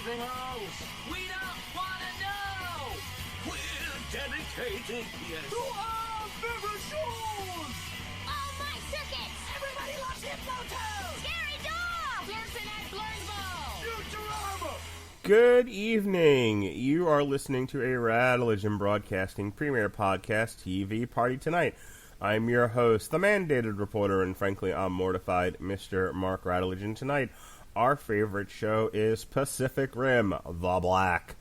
anything else. We don't want to know. We're dedicated, yes, to our favorite shows. Oh, my circuits! Everybody loves Hypnotoad. Scary Dog! Pearson at Blurnsville. Futurama. Good evening. You are listening to a Radulich Broadcasting Premier Podcast TV Party Tonight. I'm your host, the mandated reporter, and frankly, I'm mortified, Mr. Mark Radulich. And tonight, our favorite show is Pacific Rim, The Black.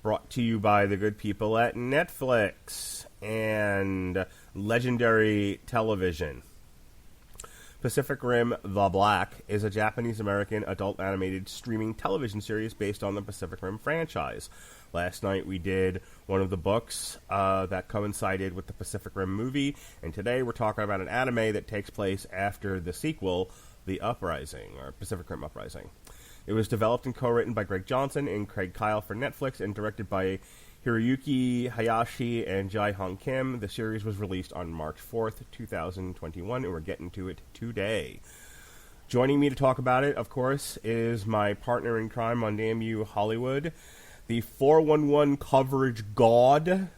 Brought to you by the good people at Netflix and Legendary Television. Pacific Rim, The Black is a Japanese-American adult animated streaming television series based on the Pacific Rim franchise. Last night we did one of the books that coincided with the Pacific Rim movie, and today we're talking about an anime that takes place after the sequel, The Uprising, or Pacific Rim Uprising. It was developed and co-written by Greg Johnson and Craig Kyle for Netflix and directed by Hiroyuki Hayashi and Jae Hong Kim. The series was released on March 4th, 2021, and we're getting to it today. Joining me to talk about it, of course, is my partner in crime on Damn You Hollywood, the 411 coverage god,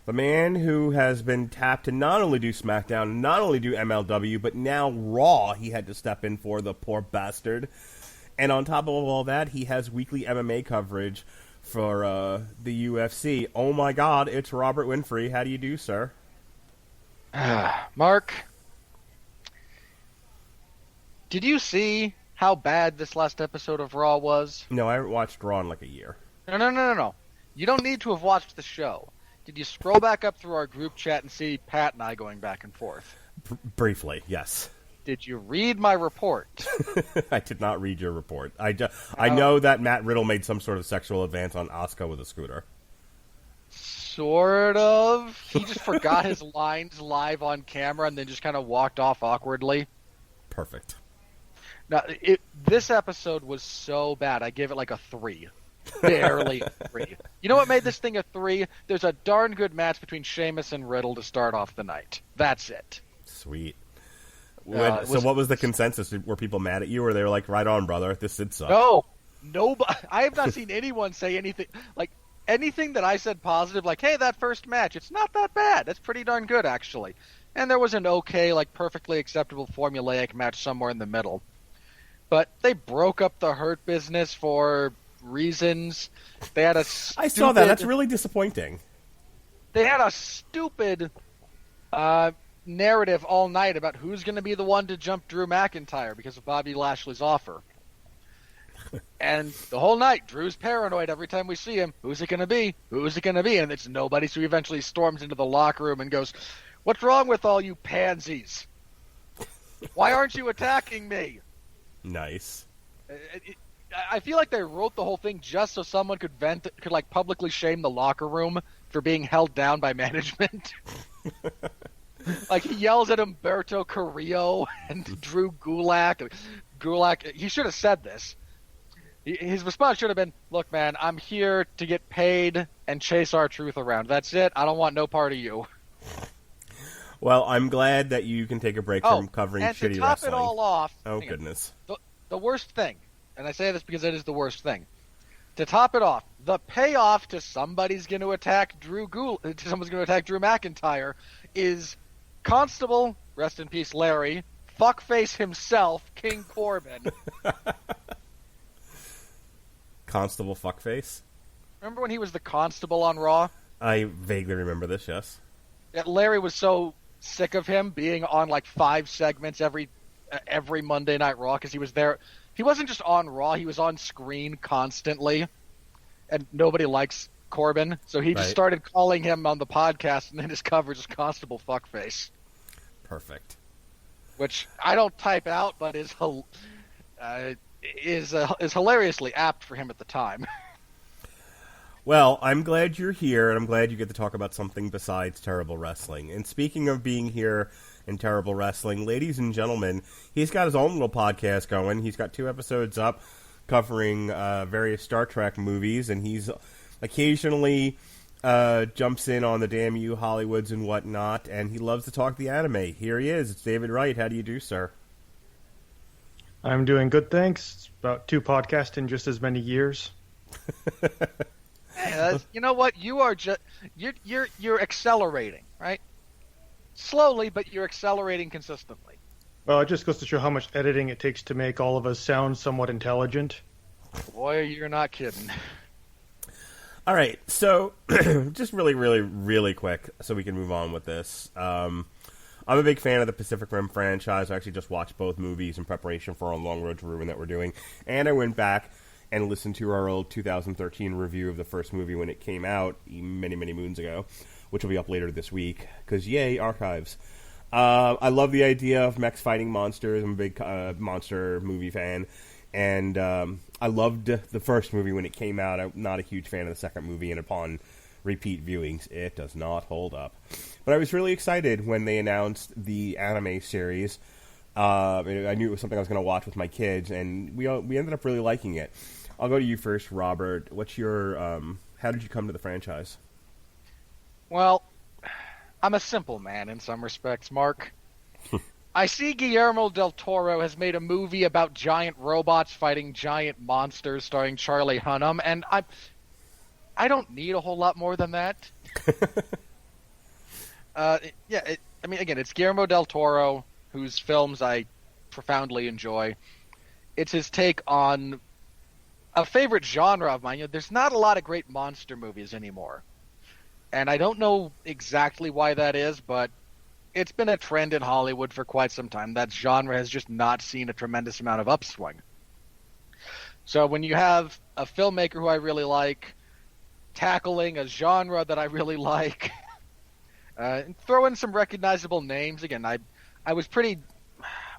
the man who has been tapped to not only do SmackDown, not only do MLW, but now Raw he had to step in for, the poor bastard. And on top of all that, he has weekly MMA coverage for the UFC. Oh my God, it's Robert Winfree. How do you do, sir? Mark, did you see how bad this last episode of Raw was? No, I haven't watched Raw in like a year. No. You don't need to have watched the show. Did you scroll back up through our group chat and see Pat and I going back and forth? Briefly, yes. Did you read my report? I did not read your report. I know that Matt Riddle made some sort of sexual advance on Asuka with a scooter. Sort of. He just forgot his lines live on camera and then just kind of walked off awkwardly. Perfect. Now, this episode was so bad, I gave it like a 3. Barely a 3. You know what made this thing a 3? There's a darn good match between Sheamus and Riddle to start off the night. That's it. Sweet. So what was the consensus? Were people mad at you, or they were like, right on, brother, this did suck? No, I have not seen anyone say anything, like, anything that I said positive, like, hey, that first match, it's not that bad. That's pretty darn good, actually. And there was an okay, like, perfectly acceptable formulaic match somewhere in the middle. But they broke up the Hurt Business for reasons. They had a stupid... I saw that. That's really disappointing. They had a stupid narrative all night about who's going to be the one to jump Drew McIntyre because of Bobby Lashley's offer. And the whole night, Drew's paranoid every time we see him. Who's it going to be? Who's it going to be? And it's nobody, so he eventually storms into the locker room and goes, "What's wrong with all you pansies? Why aren't you attacking me?" Nice. I feel like they wrote the whole thing just so someone could like publicly shame the locker room for being held down by management. Like, he yells at Humberto Carrillo and Drew Gulak. He should have said this. His response should have been, "Look, man, I'm here to get paid and chase our truth around. That's it. I don't want no part of you." Well, I'm glad that you can take a break from covering shitty wrestling. And to top it all off... Oh, goodness. The worst thing, and I say this because it is the worst thing, to top it off, the payoff to someone's going to attack Drew McIntyre is Constable, rest in peace Larry, fuckface himself, King Corbin. Constable fuckface? Remember when he was the Constable on Raw? I vaguely remember this, yes. Larry was so sick of him being on like 5 segments every Monday Night Raw because he was there. He wasn't just on Raw, he was on screen constantly, and nobody likes Corbin, so he just started calling him on the podcast, and then his coverage is Constable Fuckface. Perfect. Which I don't type out, but is hilariously apt for him at the time. Well, I'm glad you're here, and I'm glad you get to talk about something besides terrible wrestling. And speaking of being here in terrible wrestling, ladies and gentlemen, he's got his own little podcast going. He's got 2 episodes up covering various Star Trek movies, and he's occasionally jumps in on the Damn You Hollywoods and whatnot, and he loves to talk the anime. Here he is. It's David Wright. How do you do, sir? I'm doing good, thanks. It's about 2 podcasts in just as many years. Hey, you know what? You are just you're accelerating, right? Slowly, but you're accelerating consistently. Well, it just goes to show how much editing it takes to make all of us sound somewhat intelligent. Boy, you're not kidding. All right, so just really quick, so we can move on with this. I'm a big fan of the Pacific Rim franchise. I actually just watched both movies in preparation for our Long Road to Ruin that we're doing, and I went back and listened to our old 2013 review of the first movie when it came out many moons ago, which will be up later this week, because yay, archives. I love the idea of mechs fighting monsters. I'm a big monster movie fan. And I loved the first movie when it came out. I'm not a huge fan of the second movie, and upon repeat viewings, it does not hold up. But I was really excited when they announced the anime series. I knew it was something I was going to watch with my kids, and we ended up really liking it. I'll go to you first, Robert. What's your how did you come to the franchise? Well, I'm a simple man in some respects, Mark. I see Guillermo del Toro has made a movie about giant robots fighting giant monsters starring Charlie Hunnam, and I don't need a whole lot more than that. Again, it's Guillermo del Toro, whose films I profoundly enjoy. It's his take on a favorite genre of mine. There's not a lot of great monster movies anymore. And I don't know exactly why that is, but it's been a trend in Hollywood for quite some time. That genre has just not seen a tremendous amount of upswing. So when you have a filmmaker who I really like tackling a genre that I really like, throw in some recognizable names. Again, I was pretty...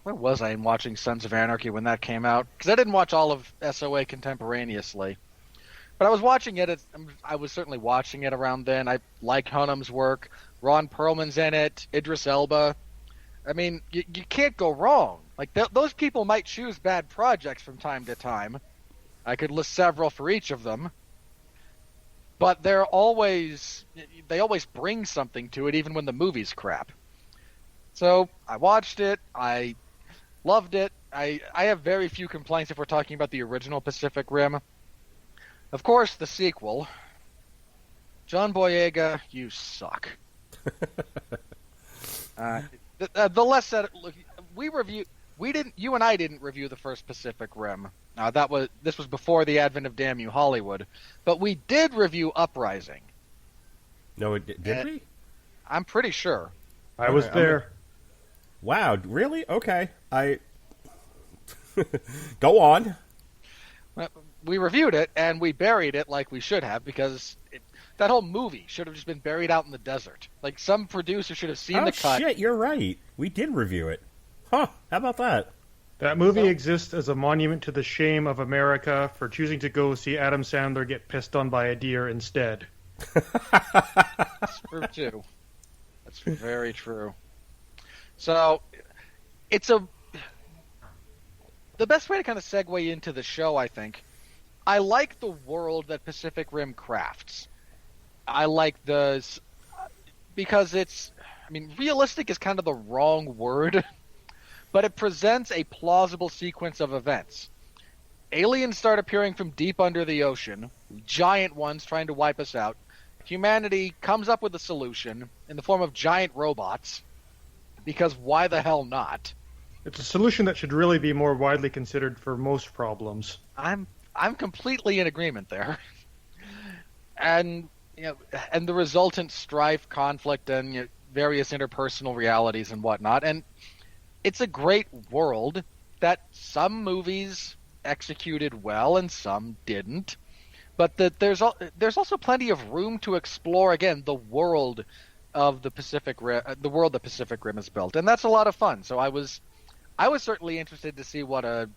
Where was I in watching Sons of Anarchy when that came out? Because I didn't watch all of SOA contemporaneously. But I was watching it. I was certainly watching it around then. I like Hunnam's work. Ron Perlman's in it. Idris Elba. I mean, you can't go wrong. Like those people might choose bad projects from time to time. I could list several for each of them. But they always bring something to it, even when the movie's crap. So I watched it. I loved it. I have very few complaints if we're talking about the original Pacific Rim. Of course, the sequel. John Boyega, you suck. The less said, look, you and I didn't review the first Pacific Rim. This was before the advent of Damn You Hollywood, but we did review Uprising. No, did we? I'm pretty sure. I was there. Wow, really? Okay. Go on. We reviewed it, and we buried it like we should have, because that whole movie should have just been buried out in the desert. Like, some producer should have seen the cut. Oh, shit, you're right. We did review it. Huh, how about that? That movie exists as a monument to the shame of America for choosing to go see Adam Sandler get pissed on by a deer instead. That's true, too. That's very true. So, the best way to kind of segue into the show, I think, I like the world that Pacific Rim crafts. I like because realistic is kind of the wrong word, but it presents a plausible sequence of events. Aliens start appearing from deep under the ocean, giant ones trying to wipe us out. Humanity comes up with a solution in the form of giant robots, because why the hell not? It's a solution that should really be more widely considered for most problems. I'm completely in agreement there. And the resultant strife, conflict, and various interpersonal realities and whatnot. And it's a great world that some movies executed well and some didn't. But there's also plenty of room to explore, again, the world of the Pacific Rim, the world the Pacific Rim has built. And that's a lot of fun. So I was certainly interested to see what a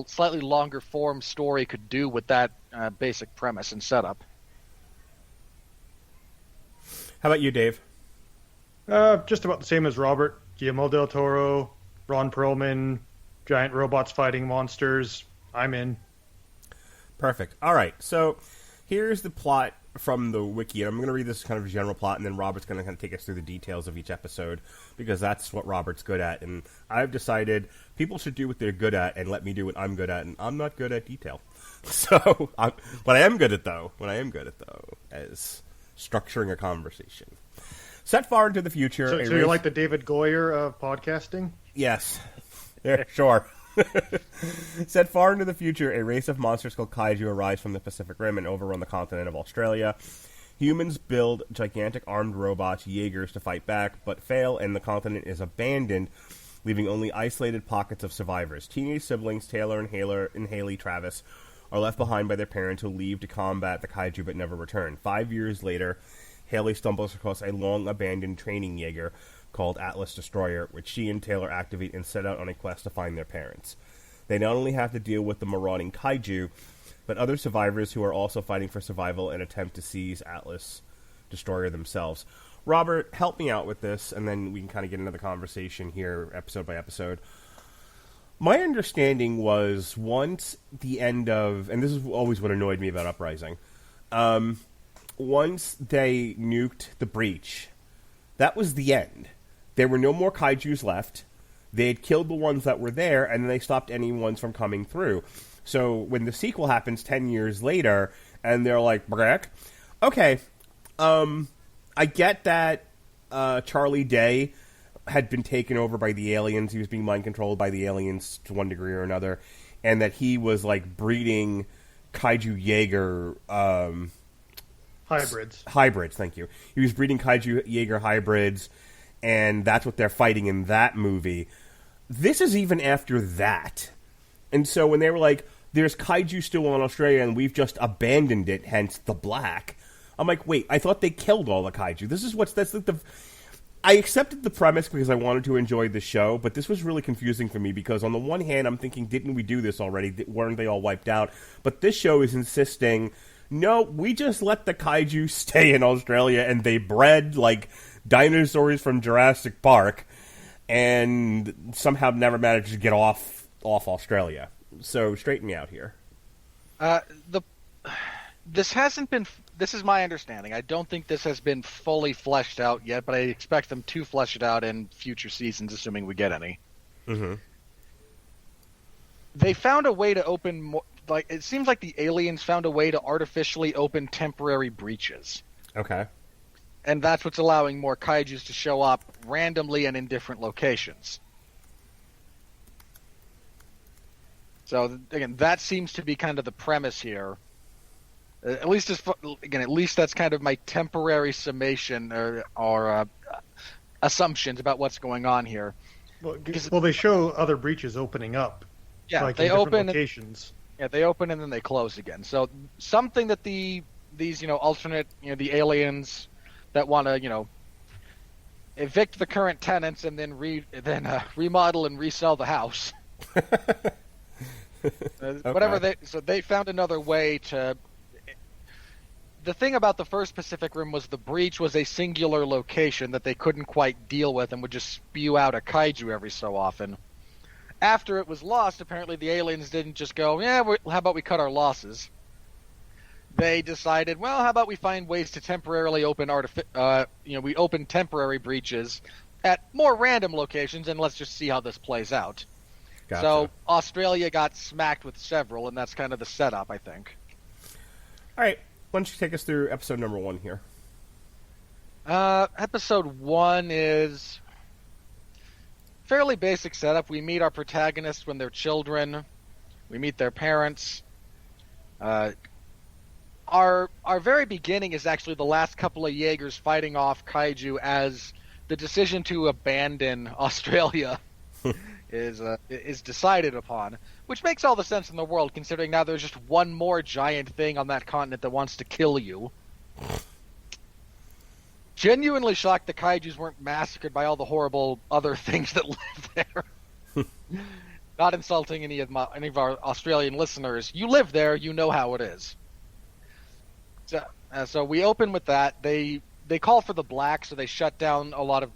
slightly longer form story could do with that basic premise and setup. How about you, Dave? Just about the same as Robert. Guillermo del Toro, Ron Perlman, giant robots fighting monsters. I'm in. Perfect. All right, so here's the plot from the wiki, and I'm going to read this kind of general plot, and then Robert's going to kind of take us through the details of each episode, because that's what Robert's good at, and I've decided people should do what they're good at and let me do what I'm good at, and I'm not good at detail. So, what I am good at, though, is structuring a conversation. Set far into the future. So you're like the David Goyer of podcasting? Yes. Yeah, sure. Set far into the future, a race of monsters called kaiju arise from the Pacific Rim and overrun the continent of Australia. Humans build gigantic armed robots, Jaegers, to fight back, but fail, and the continent is abandoned, leaving only isolated pockets of survivors. Teenage siblings Taylor and Haley Travis are left behind by their parents, who leave to combat the kaiju but never return. 5 years later, Haley stumbles across a long-abandoned training Jaeger called Atlas Destroyer, which she and Taylor activate and set out on a quest to find their parents. They not only have to deal with the marauding kaiju, but other survivors who are also fighting for survival and attempt to seize Atlas Destroyer themselves. Robert, help me out with this, and then we can kind of get into the conversation here, episode by episode. My understanding was once the end of, and this is always what annoyed me about Uprising, once they nuked the breach, that was the end. There were no more kaijus left. They had killed the ones that were there, and then they stopped any ones from coming through. So when the sequel happens 10 years later, and they're like, Brack, okay, I get that Charlie Day had been taken over by the aliens. He was being mind-controlled by the aliens to one degree or another, and that he was, like, breeding kaiju Jaeger... Hybrids, thank you. He was breeding kaiju Jaeger hybrids, and that's what they're fighting in that movie. This is even after that. And so when they were like, there's kaiju still on Australia and we've just abandoned it, hence the black, I'm like, wait, I thought they killed all the kaiju. That's like the... I accepted the premise because I wanted to enjoy the show, but this was really confusing for me because on the one hand, I'm thinking, didn't we do this already? Weren't they all wiped out? But this show is insisting, no, we just let the kaiju stay in Australia and they bred, like, dinosaurs from Jurassic Park and somehow never managed to get off Australia. So straighten me out here. This hasn't been. This is my understanding. I don't think this has been fully fleshed out yet, but I expect them to flesh it out in future seasons, assuming we get any. Mm-hmm. They found a way to open more. Like, it seems like the aliens found a way to artificially open temporary breaches. Okay. And that's what's allowing more kaijus to show up randomly and in different locations. So, again, that seems to be kind of the premise here. At least that's kind of my temporary summation or assumptions about what's going on here. Well, they show other breaches opening up. Yeah, like they in different open. Locations. Yeah, they open and then they close again. So something that these alternate the aliens that want to evict the current tenants and then remodel and resell the house. Okay. Whatever they found another way to. The thing about the first Pacific Rim was the breach was a singular location that they couldn't quite deal with and would just spew out a kaiju every so often. After it was lost, apparently the aliens didn't just go, how about we cut our losses? They decided, well, how about we find ways to temporarily open we open temporary breaches at more random locations, and let's just see how this plays out. Gotcha. So Australia got smacked with several, and that's kind of the setup, I think. All right. Why don't you take us through episode number 1 here? Episode 1 is fairly basic setup. We meet our protagonists when they're children. We meet their parents. Our very beginning is actually the last couple of Jaegers fighting off kaiju as the decision to abandon Australia is decided upon, which makes all the sense in the world, considering now there's just one more giant thing on that continent that wants to kill you. Genuinely shocked the kaijus weren't massacred by all the horrible other things that live there. Not insulting any of our Australian listeners. You live there, you know how it is. So we open with that. They call for the black, so they shut down a lot of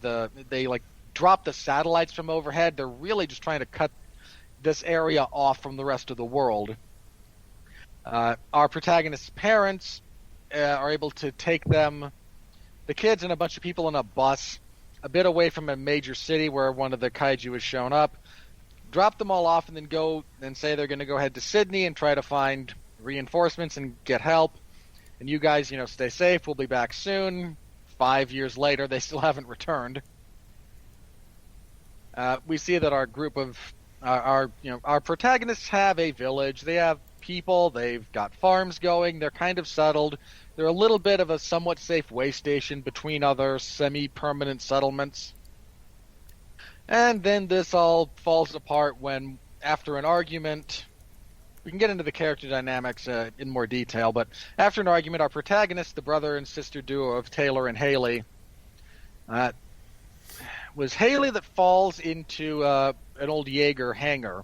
they drop the satellites from overhead. They're really just trying to cut this area off from the rest of the world. Our protagonist's parents are able to take the kids and a bunch of people in a bus a bit away from a major city where one of the kaiju has shown up, drop them all off, and then go and say they're going to go head to Sydney and try to find reinforcements and get help. And you guys, stay safe. We'll be back soon. 5 years later, they still haven't returned. We see that our group of our protagonists have a village. They have people. They've got farms going. They're kind of settled. They're a little bit of a somewhat safe way station between other semi-permanent settlements. And then this all falls apart when, after an argument, we can get into the character dynamics in more detail, but after an argument, our protagonists, the brother and sister duo of Taylor and Haley, was Haley that falls into an old Jaeger hangar.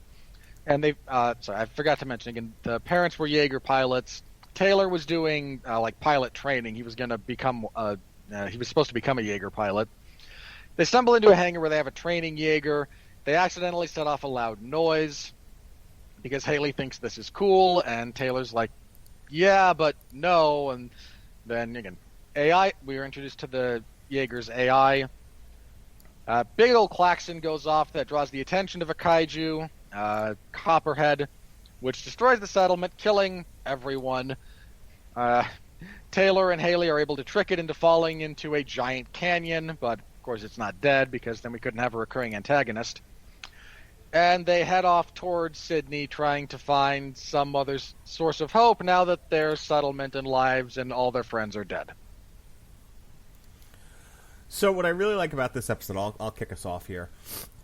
And I forgot to mention again, the parents were Jaeger pilots. Taylor was doing pilot training. He was going to become he was supposed to become a Jaeger pilot. They stumble into a hangar where they have a training Jaeger. They accidentally set off a loud noise because Haley thinks this is cool, and Taylor's like, yeah, but no. And then again, AI. We are introduced to the Jaeger's AI. Big old klaxon goes off that draws the attention of a kaiju, Copperhead, which destroys the settlement, killing everyone. Taylor and Haley are able to trick it into falling into a giant canyon, but of course it's not dead because then we couldn't have a recurring antagonist. And they head off towards Sydney trying to find some other source of hope now that their settlement and lives and all their friends are dead. So what I really like about this episode, I'll kick us off here.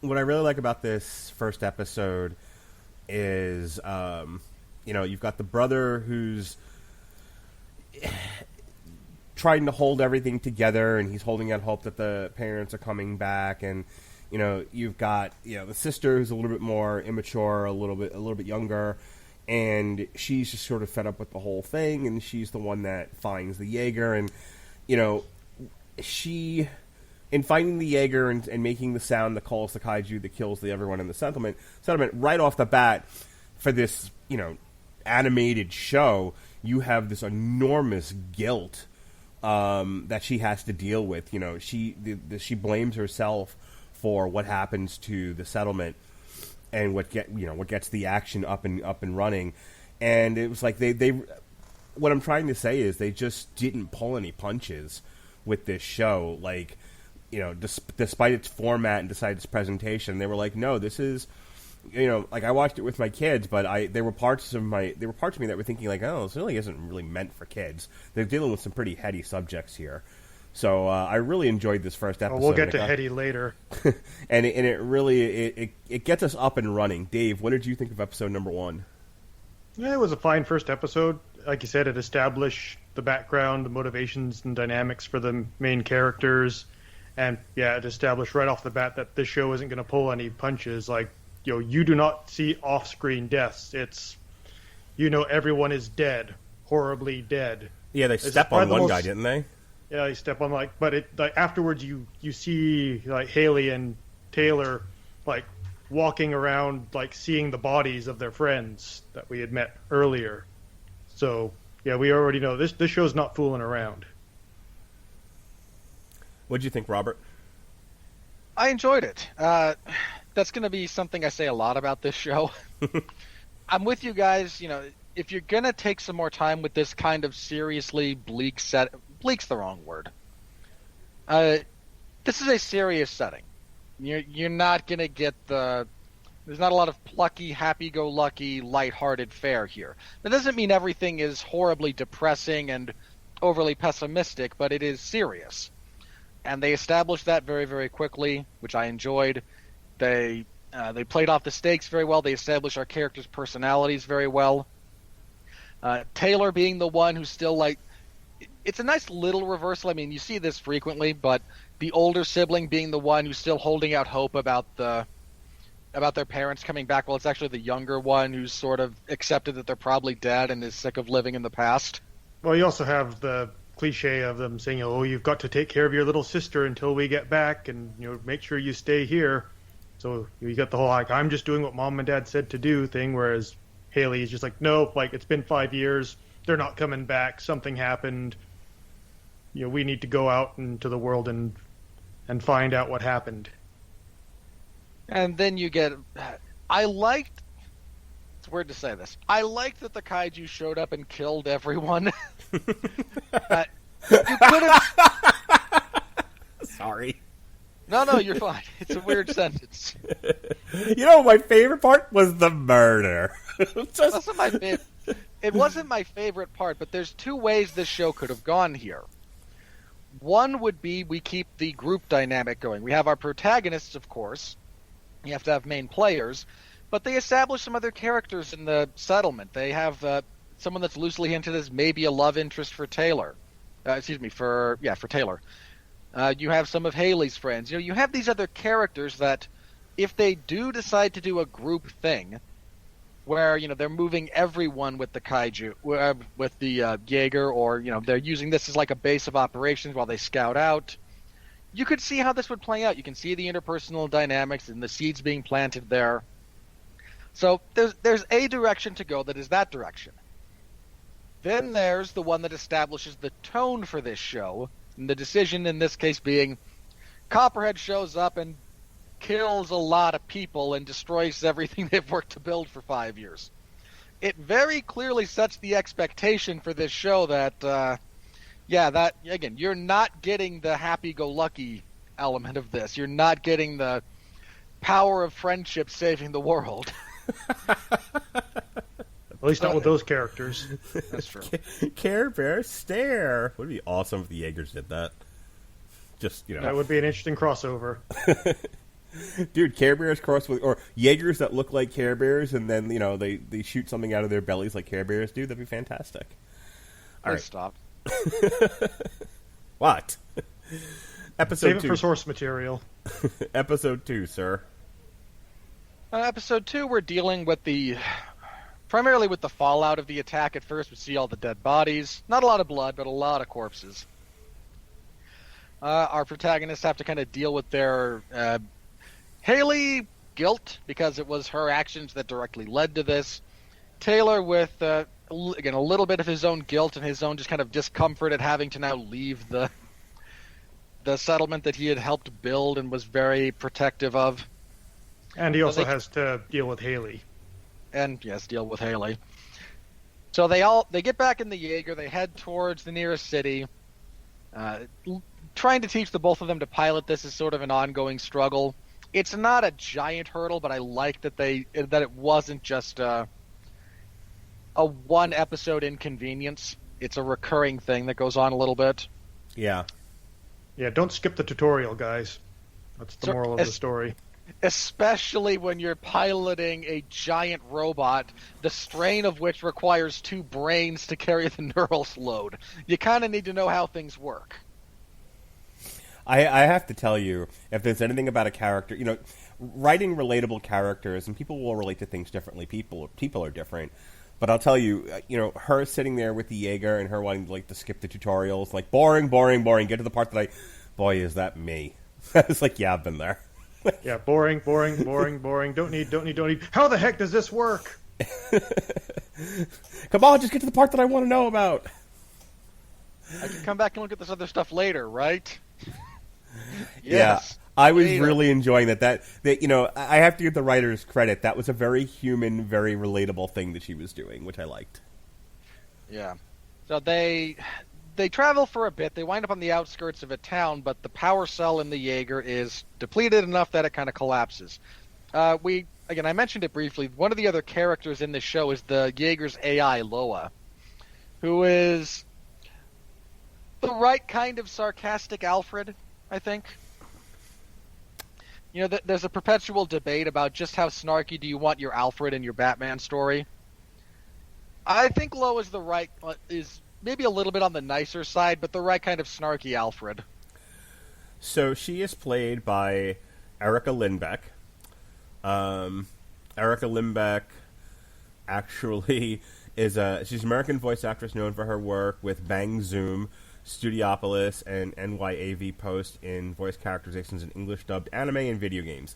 What I really like about this first episode is, you've got the brother who's trying to hold everything together, and he's holding out hope that the parents are coming back, and you've got the sister who's a little bit more immature, a little bit younger, and she's just sort of fed up with the whole thing, and she's the one that finds the Jaeger, and she, in finding the Jaeger and making the sound that calls the kaiju that kills everyone in the settlement right off the bat, for this animated show, you have this enormous guilt that she has to deal with. She blames herself for what happens to the settlement and what gets the action up and running. And it was like they what I'm trying to say is they just didn't pull any punches with this show. Like, despite its format and despite its presentation, they were like, no, this is, I watched it with my kids, but there were parts of me that were thinking like, oh, this really isn't really meant for kids. They're dealing with some pretty heady subjects here. So I really enjoyed this first episode. We'll get to heady later. and it really it gets us up and running. Dave, what did you think of episode number 1? Yeah, it was a fine first episode. Like you said, it established the background, the motivations and dynamics for the main characters. And yeah, it established right off the bat that this show isn't going to pull any punches. Like, you do not see off-screen deaths. It's, everyone is dead, horribly dead. Yeah, they step on one guy, didn't they? Yeah, they step on but afterwards you see Haley and Taylor walking around seeing the bodies of their friends that we had met earlier. So yeah, we already know this show's not fooling around. What'd you think, Robert? I enjoyed it. That's going to be something I say a lot about this show. I'm with you guys. If you're going to take some more time with this kind of seriously bleak bleak's the wrong word. This is a serious setting. You're not going to get there's not a lot of plucky, happy-go-lucky, lighthearted fare here. That doesn't mean everything is horribly depressing and overly pessimistic, but it is serious. And they established that very, very quickly, which I enjoyed. They played off the stakes very well. They established our characters' personalities very well. Taylor being the one who's still it's a nice little reversal. I mean, you see this frequently, but the older sibling being the one who's still holding out hope about their parents coming back, while it's actually the younger one who's sort of accepted that they're probably dead and is sick of living in the past. Well, you also have the cliche of them saying, "Oh, you've got to take care of your little sister until we get back, and make sure you stay here." So you got the whole "I'm just doing what mom and dad said to do" thing, whereas Haley is just like, no, like it's been 5 years. They're not coming back. Something happened. We need to go out into the world and find out what happened. And then you get... I liked... It's weird to say this. I liked that the kaiju showed up and killed everyone. You could have... Sorry. No, you're fine. It's a weird sentence. My favorite part was the murder. It wasn't my favorite part, but there's two ways this show could have gone here. One would be we keep the group dynamic going. We have our protagonists, of course. You have to have main players. But they establish some other characters in the settlement. They have someone that's loosely hinted as maybe a love interest for Taylor. For Taylor. You have some of Haley's friends. You have these other characters that, if they do decide to do a group thing, where they're moving everyone with the kaiju, with the Jaeger, or they're using this as like a base of operations while they scout out. You could see how this would play out. You can see the interpersonal dynamics and the seeds being planted there. So there's a direction to go that is that direction. Then there's the one that establishes the tone for this show, and the decision in this case being Copperhead shows up and kills a lot of people and destroys everything they've worked to build for 5 years. It very clearly sets the expectation for this show that, again, you're not getting the happy-go-lucky element of this. You're not getting the power of friendship saving the world. At least not with those characters. That's true. Care Bear stare. Would it be awesome if the Jaegers did that? Just that would be an interesting crossover. Dude, Care Bears cross with, or Jaegers that look like Care Bears, and then they shoot something out of their bellies like Care Bears do. That'd be fantastic. All right, stop. What? Episode Save it 2. for source material. Episode 2, sir. Episode 2, we're dealing with primarily with the fallout of the attack. At first, we see all the dead bodies. Not a lot of blood, but a lot of corpses. Our protagonists have to kind of deal with their Haley guilt, because it was her actions that directly led to this. Taylor with, again, a little bit of his own guilt and his own just kind of discomfort at having to now leave the settlement that he had helped build and was very protective of. And he also has to deal with Haley. And, yes, deal with Haley. So they get back in the Jaeger, they head towards the nearest city. Trying to teach the both of them to pilot this is sort of an ongoing struggle. It's not a giant hurdle, but I like that it wasn't just a one-episode inconvenience. It's a recurring thing that goes on a little bit. Yeah. Yeah, don't skip the tutorial, guys. That's the moral of the story. Especially when you're piloting a giant robot, the strain of which requires 2 brains to carry the neural load. You kind of need to know how things work. I have to tell you, if there's anything about a character, writing relatable characters, and people will relate to things differently. People are different. But I'll tell you, her sitting there with the Jaeger and her wanting to skip the tutorials, like, boring, get to the part that boy, is that me. It's like, yeah, I've been there. Yeah, boring. Don't need. How the heck does this work? Come on, just get to the part that I want to know about. I can come back and look at this other stuff later, right? Yes. Yeah, I was really enjoying that. That I have to give the writers credit. That was a very human, very relatable thing that she was doing, which I liked. Yeah. So they travel for a bit. They wind up on the outskirts of a town, but the power cell in the Jaeger is depleted enough that it kind of collapses. I mentioned it briefly. One of the other characters in this show is the Jaeger's AI, Loa, who is the right kind of sarcastic Alfred, I think. There's a perpetual debate about just how snarky do you want your Alfred in your Batman story. I think Loa is maybe a little bit on the nicer side, but the right kind of snarky Alfred. So she is played by Erica Lindbeck. Erica Lindbeck actually she's an American voice actress known for her work with Bang Zoom, Studiopolis, and NYAV Post in voice characterizations in English dubbed anime and video games.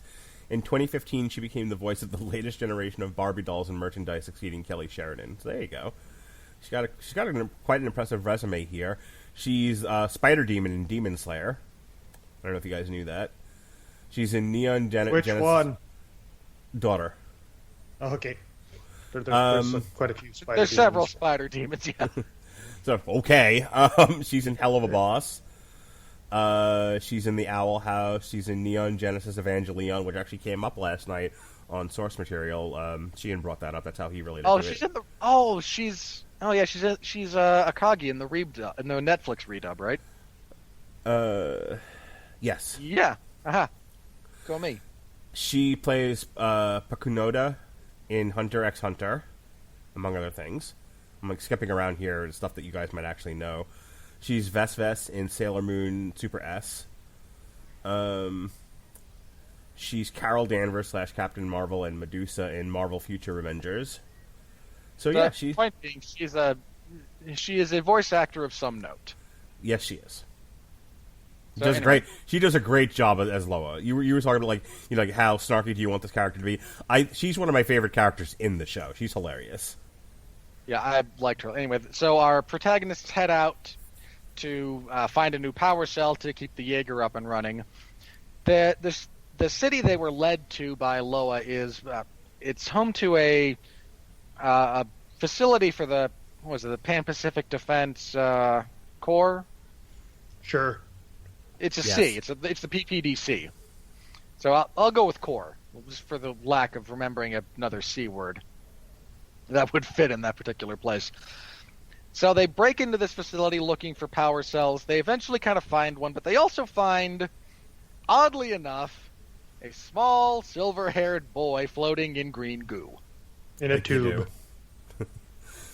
In 2015, she became the voice of the latest generation of Barbie dolls and merchandise, succeeding Kelly Sheridan. So there you go. She's got quite an impressive resume here. She's Spider Demon in Demon Slayer. I don't know if you guys knew that. She's in Neon Genesis. Which one? Daughter. Oh, okay. There's quite a few spider There's demons. several spider demons, yeah. So, okay. She's in Hell of a Boss. She's in The Owl House. She's in Neon Genesis Evangelion, which actually came up last night on source material. Sheehan brought that up. That's how he related to She's it. in the. she's Akagi in the Netflix redub, right? Yes. Yeah. Go me. She plays Pakunoda in Hunter x Hunter, among other things. I'm like skipping around here, stuff that you guys might actually know. She's Vesves in Sailor Moon Super S. She's Carol Danvers / Captain Marvel and Medusa in Marvel Future Revengers. So yeah, The point being, she is a voice actor of some note. Yes, she is. So Does anyway. great. She does a great job as Loa. You were talking about like how snarky do you want this character to be? She's one of my favorite characters in the show. She's hilarious. Yeah, I liked her. Anyway, so our protagonists head out to find a new power cell to keep the Jaeger up and running. The city they were led to by Loa is it's home to a facility for the the Pan Pacific Defense Corps. Sure. It's a Yes. C. It's the PPDC. So I'll go with Corps, just for the lack of remembering another C word that would fit in that particular place. So they break into this facility looking for power cells. They eventually kind of find one, but they also find, oddly enough, a small silver-haired boy floating in green goo. In a Like you tube. do.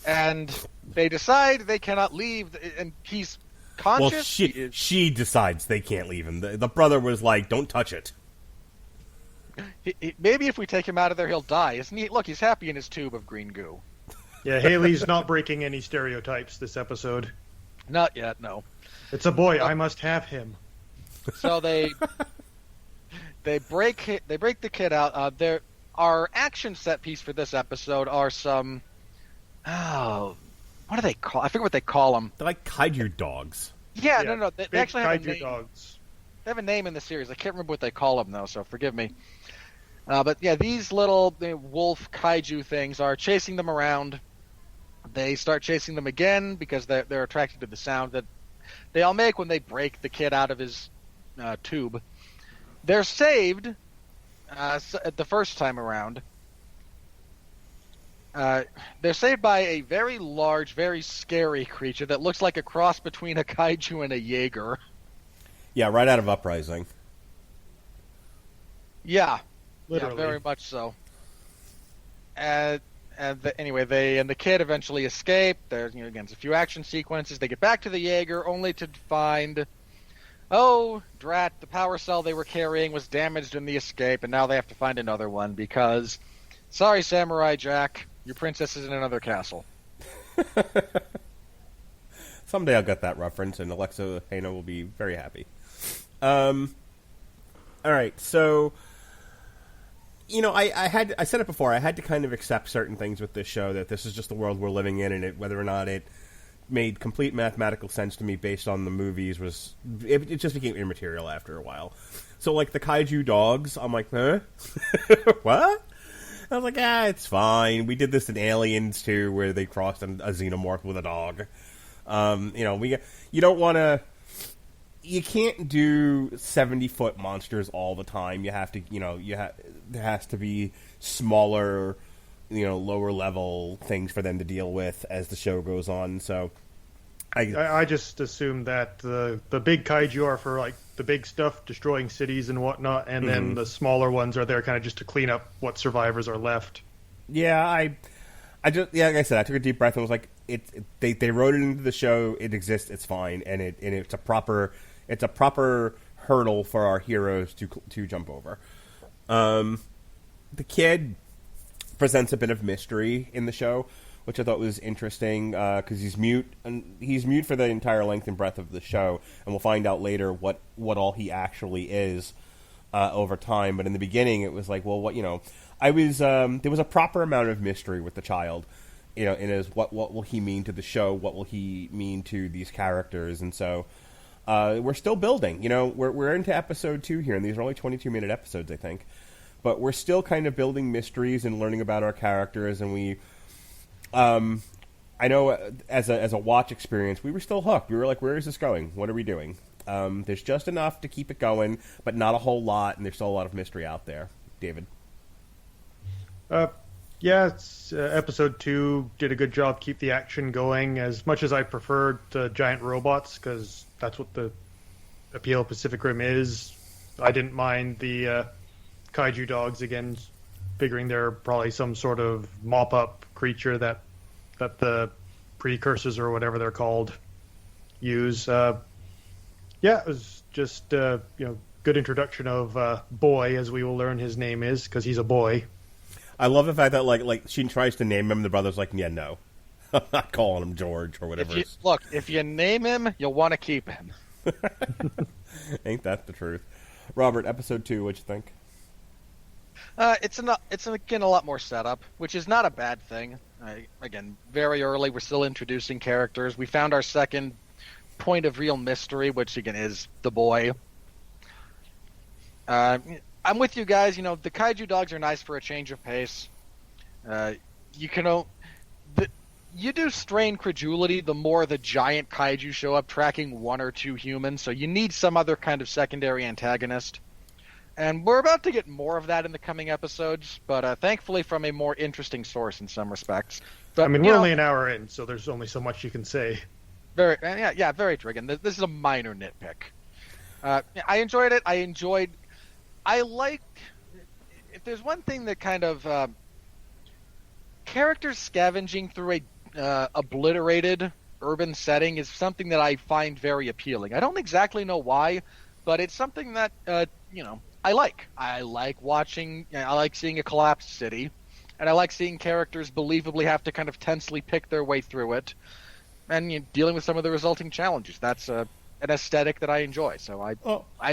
And they decide they cannot leave, and he's Well, conscious. she decides they can't leave him. The brother was like, "Don't touch it." Maybe if we take him out of there, he'll die. Isn't he? Look, he's happy in his tube of green goo. Yeah, Haley's not breaking any stereotypes this episode. Not yet, no. It's a boy. I must have him. So they break the kid out. Our action set piece for this episode are some what do they call? I forget what they call them. They're like kaiju dogs. Yeah, no. They Big actually have a kaiju name. dogs. They have a name in the series. I can't remember what they call them though, so forgive me. But yeah, these little wolf kaiju things are chasing them around. They start chasing them again because they're attracted to the sound that they all make when they break the kid out of his tube. They're saved the first time around. They're saved by a very large, very scary creature that looks like a cross between a kaiju and a Jaeger. Yeah, right out of Uprising. Yeah, Literally. yeah, very much so. Anyway, the kid eventually escape. There's again a few action sequences. They get back to the Jaeger only to find, oh drat, the power cell they were carrying was damaged in the escape, and now they have to find another one because, sorry, Samurai Jack, your princess is in another castle. Someday I'll get that reference, and Alexa Hano will be very happy. All right, so I said it before. I had to kind of accept certain things with this show, that this is just the world we're living in, and whether or not it made complete mathematical sense to me based on the movies it just became immaterial after a while. So like the kaiju dogs, I'm like, huh? What? I was like, it's fine. We did this in Aliens too, where they crossed a xenomorph with a dog. You don't want to. You can't do 70-foot monsters all the time. You have to, there has to be smaller, lower level things for them to deal with as the show goes on. So, I just assume that the big kaiju are for like the big stuff, destroying cities and whatnot, and then the smaller ones are there kind of just to clean up what survivors are left. Yeah, I just like I said, I took a deep breath and was like, they wrote it into the show. It exists. It's fine, and it's a proper hurdle for our heroes to jump over. The kid presents a bit of mystery in the show, which I thought was interesting because he's mute, and he's mute for the entire length and breadth of the show, and we'll find out later what all he actually is. over time. But in the beginning, it was like, well, what, I was there was a proper amount of mystery with the child, in his what will he mean to the show, what will he mean to these characters, and so we're still building. We're into episode 2 here, and these are only 22-minute episodes, I think, but we're still kind of building mysteries and learning about our characters, and we. I know as a watch experience, we were still hooked. We were like, where is this going? What are we doing? There's just enough to keep it going, but not a whole lot, and there's still a lot of mystery out there. David? Episode 2 did a good job keep the action going, as much as I preferred giant robots, because that's what the appeal of Pacific Rim is. I didn't mind the kaiju dogs, again, figuring they're probably some sort of mop-up creature that the precursors or whatever they're called use. It was just good introduction of Boy, as we will learn his name is, because he's a boy. I love the fact that like she tries to name him, the brother's like, yeah, no, I'm not calling him George or whatever. If you name him, you'll want to keep him. Ain't that the truth? Robert, episode 2, what'd you think? It's again a lot more setup, which is not a bad thing. Again, very early, we're still introducing characters. We found our second point of real mystery, which again is the boy. I'm with you guys. The kaiju dogs are nice for a change of pace. You do strain credulity the more the giant kaiju show up, tracking 1 or 2 humans. So you need some other kind of secondary antagonist. And we're about to get more of that in the coming episodes, but thankfully from a more interesting source in some respects. But, we're only an hour in, so there's only so much you can say. Very true. Again, this is a minor nitpick. I enjoyed it. I liked. If there's one thing that kind of characters scavenging through a obliterated urban setting is something that I find very appealing. I don't exactly know why, but it's something that I like. I like watching. I like seeing a collapsed city, and I like seeing characters believably have to kind of tensely pick their way through it, and dealing with some of the resulting challenges. That's an aesthetic that I enjoy. So I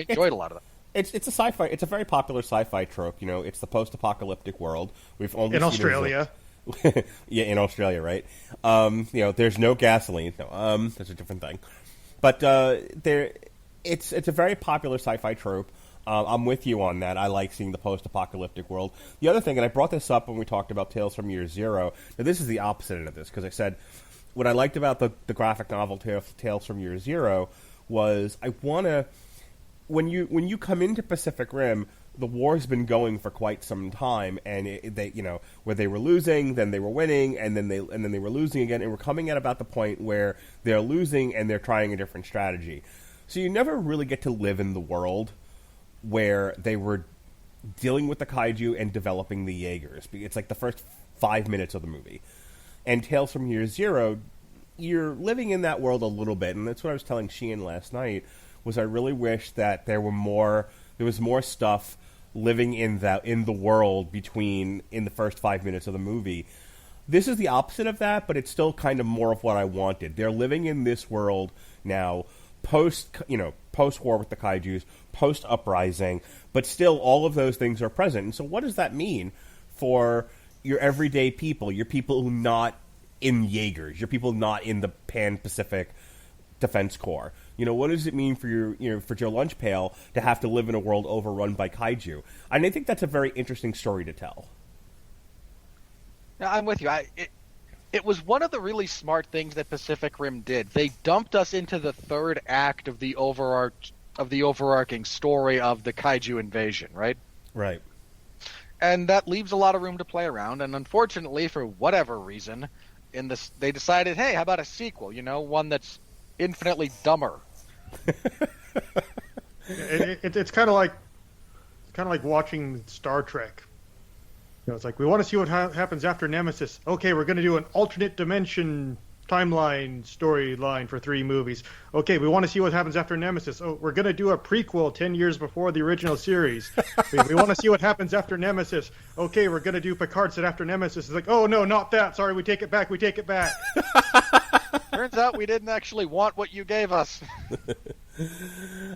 enjoyed a lot of that. It's a sci-fi. It's a very popular sci-fi trope. It's the post-apocalyptic world. We've only in Australia. Yeah, in Australia, right? There's no gasoline. No, that's a different thing. But it's a very popular sci-fi trope. I'm with you on that. I like seeing the post-apocalyptic world. The other thing, and I brought this up when we talked about Tales from Year Zero. Now, this is the opposite end of this, because I said what I liked about the graphic novel Tales from Year Zero was I want to. When you come into Pacific Rim, the war's been going for quite some time, and where they were losing, then they were winning, and then they were losing again, and we're coming at about the point where they're losing and they're trying a different strategy. So you never really get to live in the world where they were dealing with the kaiju and developing the Jaegers. It's like the first 5 minutes of the movie. And Tales from Year Zero, you're living in that world a little bit, and that's what I was telling Sheehan last night. Was I really wish that there was more stuff living in the world in the first 5 minutes of the movie. This is the opposite of that, but it's still kind of more of what I wanted. They're living in this world now, post-war with the kaijus, post-uprising, but still all of those things are present. And so what does that mean for your everyday people, your people who are not in Jaegers, your people not in the Pan-Pacific Defense Corps? What does it mean for your lunch pail to have to live in a world overrun by kaiju? And I think that's a very interesting story to tell. I'm with you. It was one of the really smart things that Pacific Rim did. They dumped us into the third act of the overarching story of the kaiju invasion, right? Right. And that leaves a lot of room to play around. And unfortunately, for whatever reason, they decided, hey, how about a sequel? One that's infinitely dumber. It's kind of like watching Star Trek. It's like, we want to see what happens after Nemesis. Okay, we're going to do an alternate dimension timeline storyline for 3 movies. Okay, we want to see what happens after Nemesis. Oh, we're going to do a prequel 10 years before the original series. we want to see what happens after Nemesis. Okay, we're going to do Picard set after Nemesis. It's like, oh no, not that. Sorry, we take it back. Turns out we didn't actually want what you gave us.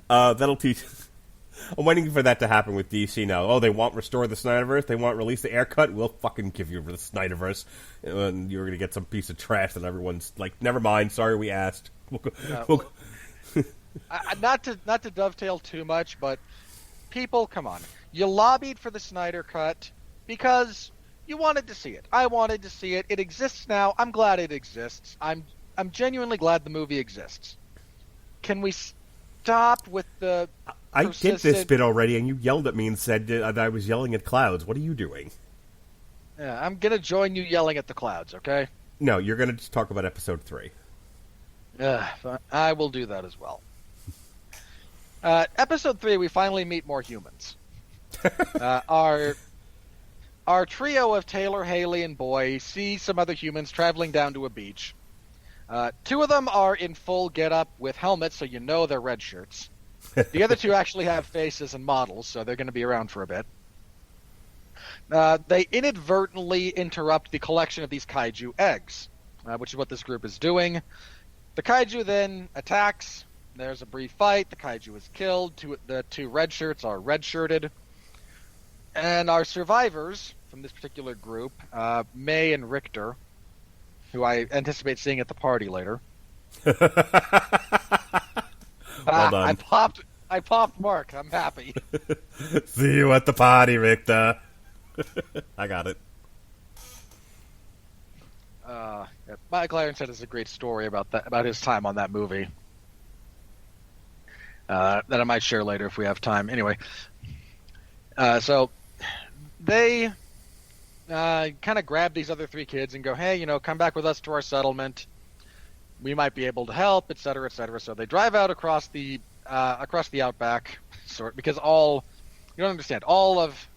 That'll teach I'm waiting for that to happen with DC now. Oh, they want restore the Snyderverse? They want release the air cut? We'll fucking give you the Snyderverse. And you're going to get some piece of trash that everyone's like, never mind, sorry we asked. Not to dovetail too much, but people, come on. You lobbied for the Snyder Cut because you wanted to see it. I wanted to see it. It exists now. I'm glad it exists. I'm genuinely glad the movie exists. Can we stop with the I get this bit already, and you yelled at me and said that I was yelling at clouds. What are you doing? Yeah, I'm going to join you yelling at the clouds, okay? No, you're going to talk about episode 3. I will do that as well. Episode 3, we finally meet more humans. Our trio of Taylor, Haley, and Boy see some other humans traveling down to a beach. 2 of them are in full get-up with helmets, so you know they're red shirts. The other 2 actually have faces and models, so they're going to be around for a bit. They inadvertently interrupt the collection of these kaiju eggs, which is what this group is doing. The kaiju then attacks. There's a brief fight. The kaiju is killed. The 2 red shirts are red-shirted. And our survivors from this particular group, May and Richter, who I anticipate seeing at the party later. Well done. I popped Mark. I'm happy. See you at the party, Richter. I got it. Michael Ironson has a great story about his time on that movie. That I might share later if we have time. Anyway, so they kind of grab these other 3 kids and go, hey, come back with us to our settlement. We might be able to help, et cetera, et cetera. So they drive out across the outback, because you don't understand. All of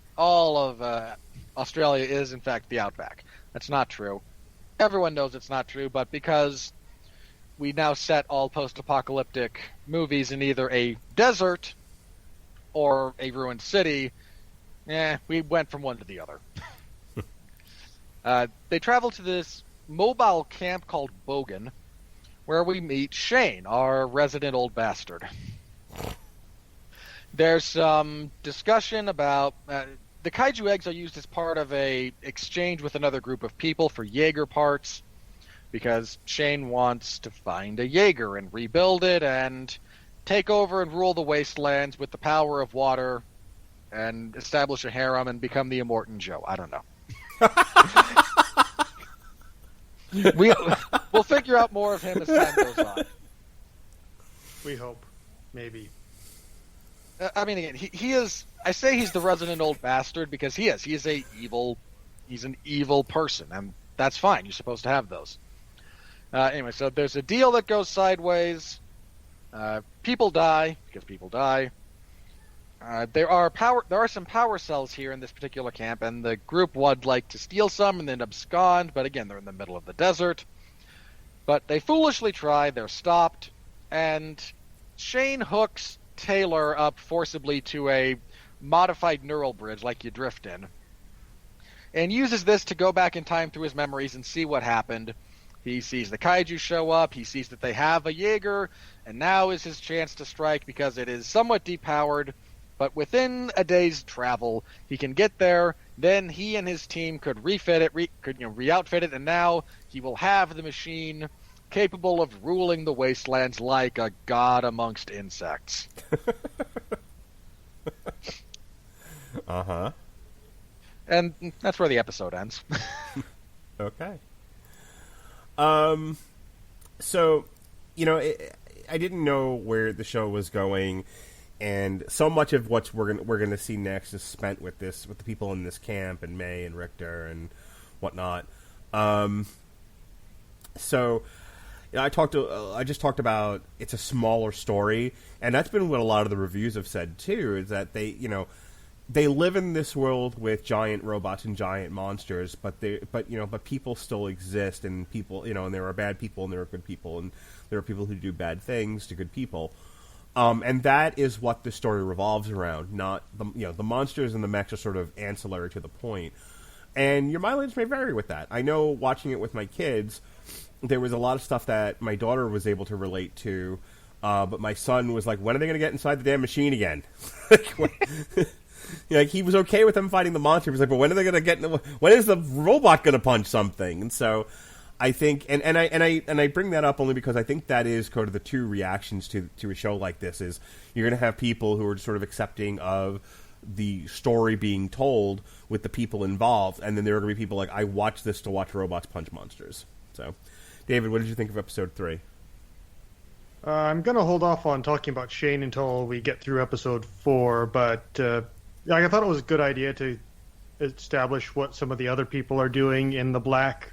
Australia is in fact the outback. That's not true. Everyone knows it's not true, but because we now set all post-apocalyptic movies in either a desert or a ruined city, we went from one to the other. They travel to this mobile camp called Bogan, where we meet Shane, our resident old bastard. There's some discussion about... the kaiju eggs are used as part of a exchange with another group of people for Jaeger parts, because Shane wants to find a Jaeger and rebuild it and take over and rule the wastelands with the power of water and establish a harem and become the Immortan Joe. I don't know. We'll figure out more of him as time goes on. We hope. Maybe. I mean, again, he is... I say he's the resident old bastard because he is. He's an evil person, and that's fine. You're supposed to have those. Anyway, so there's a deal that goes sideways. People die because people die. There are some power cells here in this particular camp, and the group would like to steal some and then abscond, but again, they're in the middle of the desert. But they foolishly try, they're stopped, and Shane hooks Taylor up forcibly to a modified neural bridge like you drift in, and uses this to go back in time through his memories and see what happened. He sees the kaiju show up, he sees that they have a Jaeger, and now is his chance to strike because it is somewhat depowered, but within a day's travel, he can get there. Then he and his team could refit it, re-outfit it, and now he will have the machine capable of ruling the wastelands like a god amongst insects. Uh-huh. And that's where the episode ends. Okay. So, I didn't know where the show was going, and so much of what we're gonna see next is spent with the people in this camp and May and Richter and whatnot. So, I just talked about it's a smaller story, and that's been what a lot of the reviews have said too. Is that they live in this world with giant robots and giant monsters, but people still exist, and people, and there are bad people and there are good people, and there are people who do bad things to good people. And that is what the story revolves around. Not the monsters and the mechs are sort of ancillary to the point. And your mileage may vary with that. I know watching it with my kids, there was a lot of stuff that my daughter was able to relate to, But my son was like, when are they going to get inside the damn machine again? Like, he was okay with them fighting the monster. He was like, but when are they going to get? When is the robot going to punch something? And so, I think, and I bring that up only because I think that is kind of the two reactions to a show like this. Is you're going to have people who are sort of accepting of the story being told with the people involved, and then there are going to be people like, I watch this to watch robots punch monsters. So, David, what did you think of episode 3? I'm going to hold off on talking about Shane until we get through episode 4, but I thought it was a good idea to establish what some of the other people are doing in the black,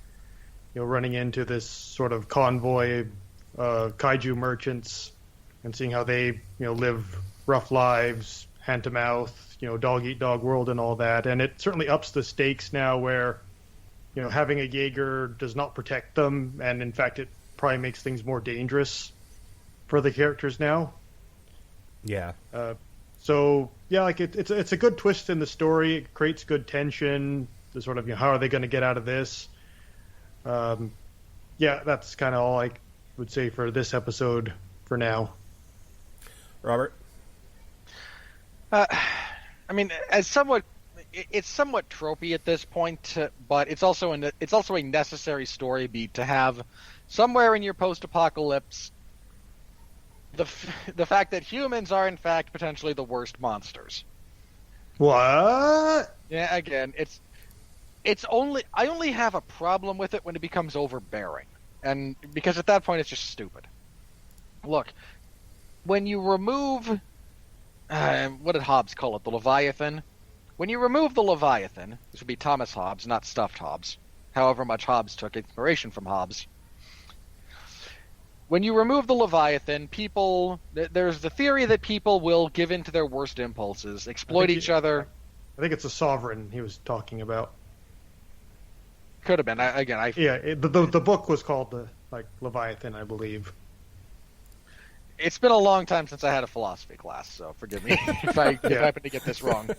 running into this sort of convoy, kaiju merchants, and seeing how they, live rough lives, hand to mouth, dog eat dog world and all that. And it certainly ups the stakes now where, having a Jaeger does not protect them, and in fact it probably makes things more dangerous for the characters now. Yeah. So yeah, like it's a good twist in the story. It creates good tension. The sort of, how are they going to get out of this? Yeah, that's kind of all I would say for this episode for now. Robert? I mean, it's somewhat tropey at this point, but it's also a necessary story beat to have somewhere in your post-apocalypse. The fact that humans are in fact potentially the worst monsters. What? Yeah, again, I only have a problem with it when it becomes overbearing, and because at that point it's just stupid. Look, when you remove what did Hobbes call it? The Leviathan? When you remove the Leviathan, this would be Thomas Hobbes, not stuffed Hobbes, however much Hobbes took inspiration from Hobbes. When you remove the Leviathan, there's the theory that people will give in to their worst impulses, exploit each other. I think it's a sovereign he was talking about. Could have been. The book was called the Leviathan, I believe. It's been a long time since I had a philosophy class, so forgive me if I happen to get this wrong.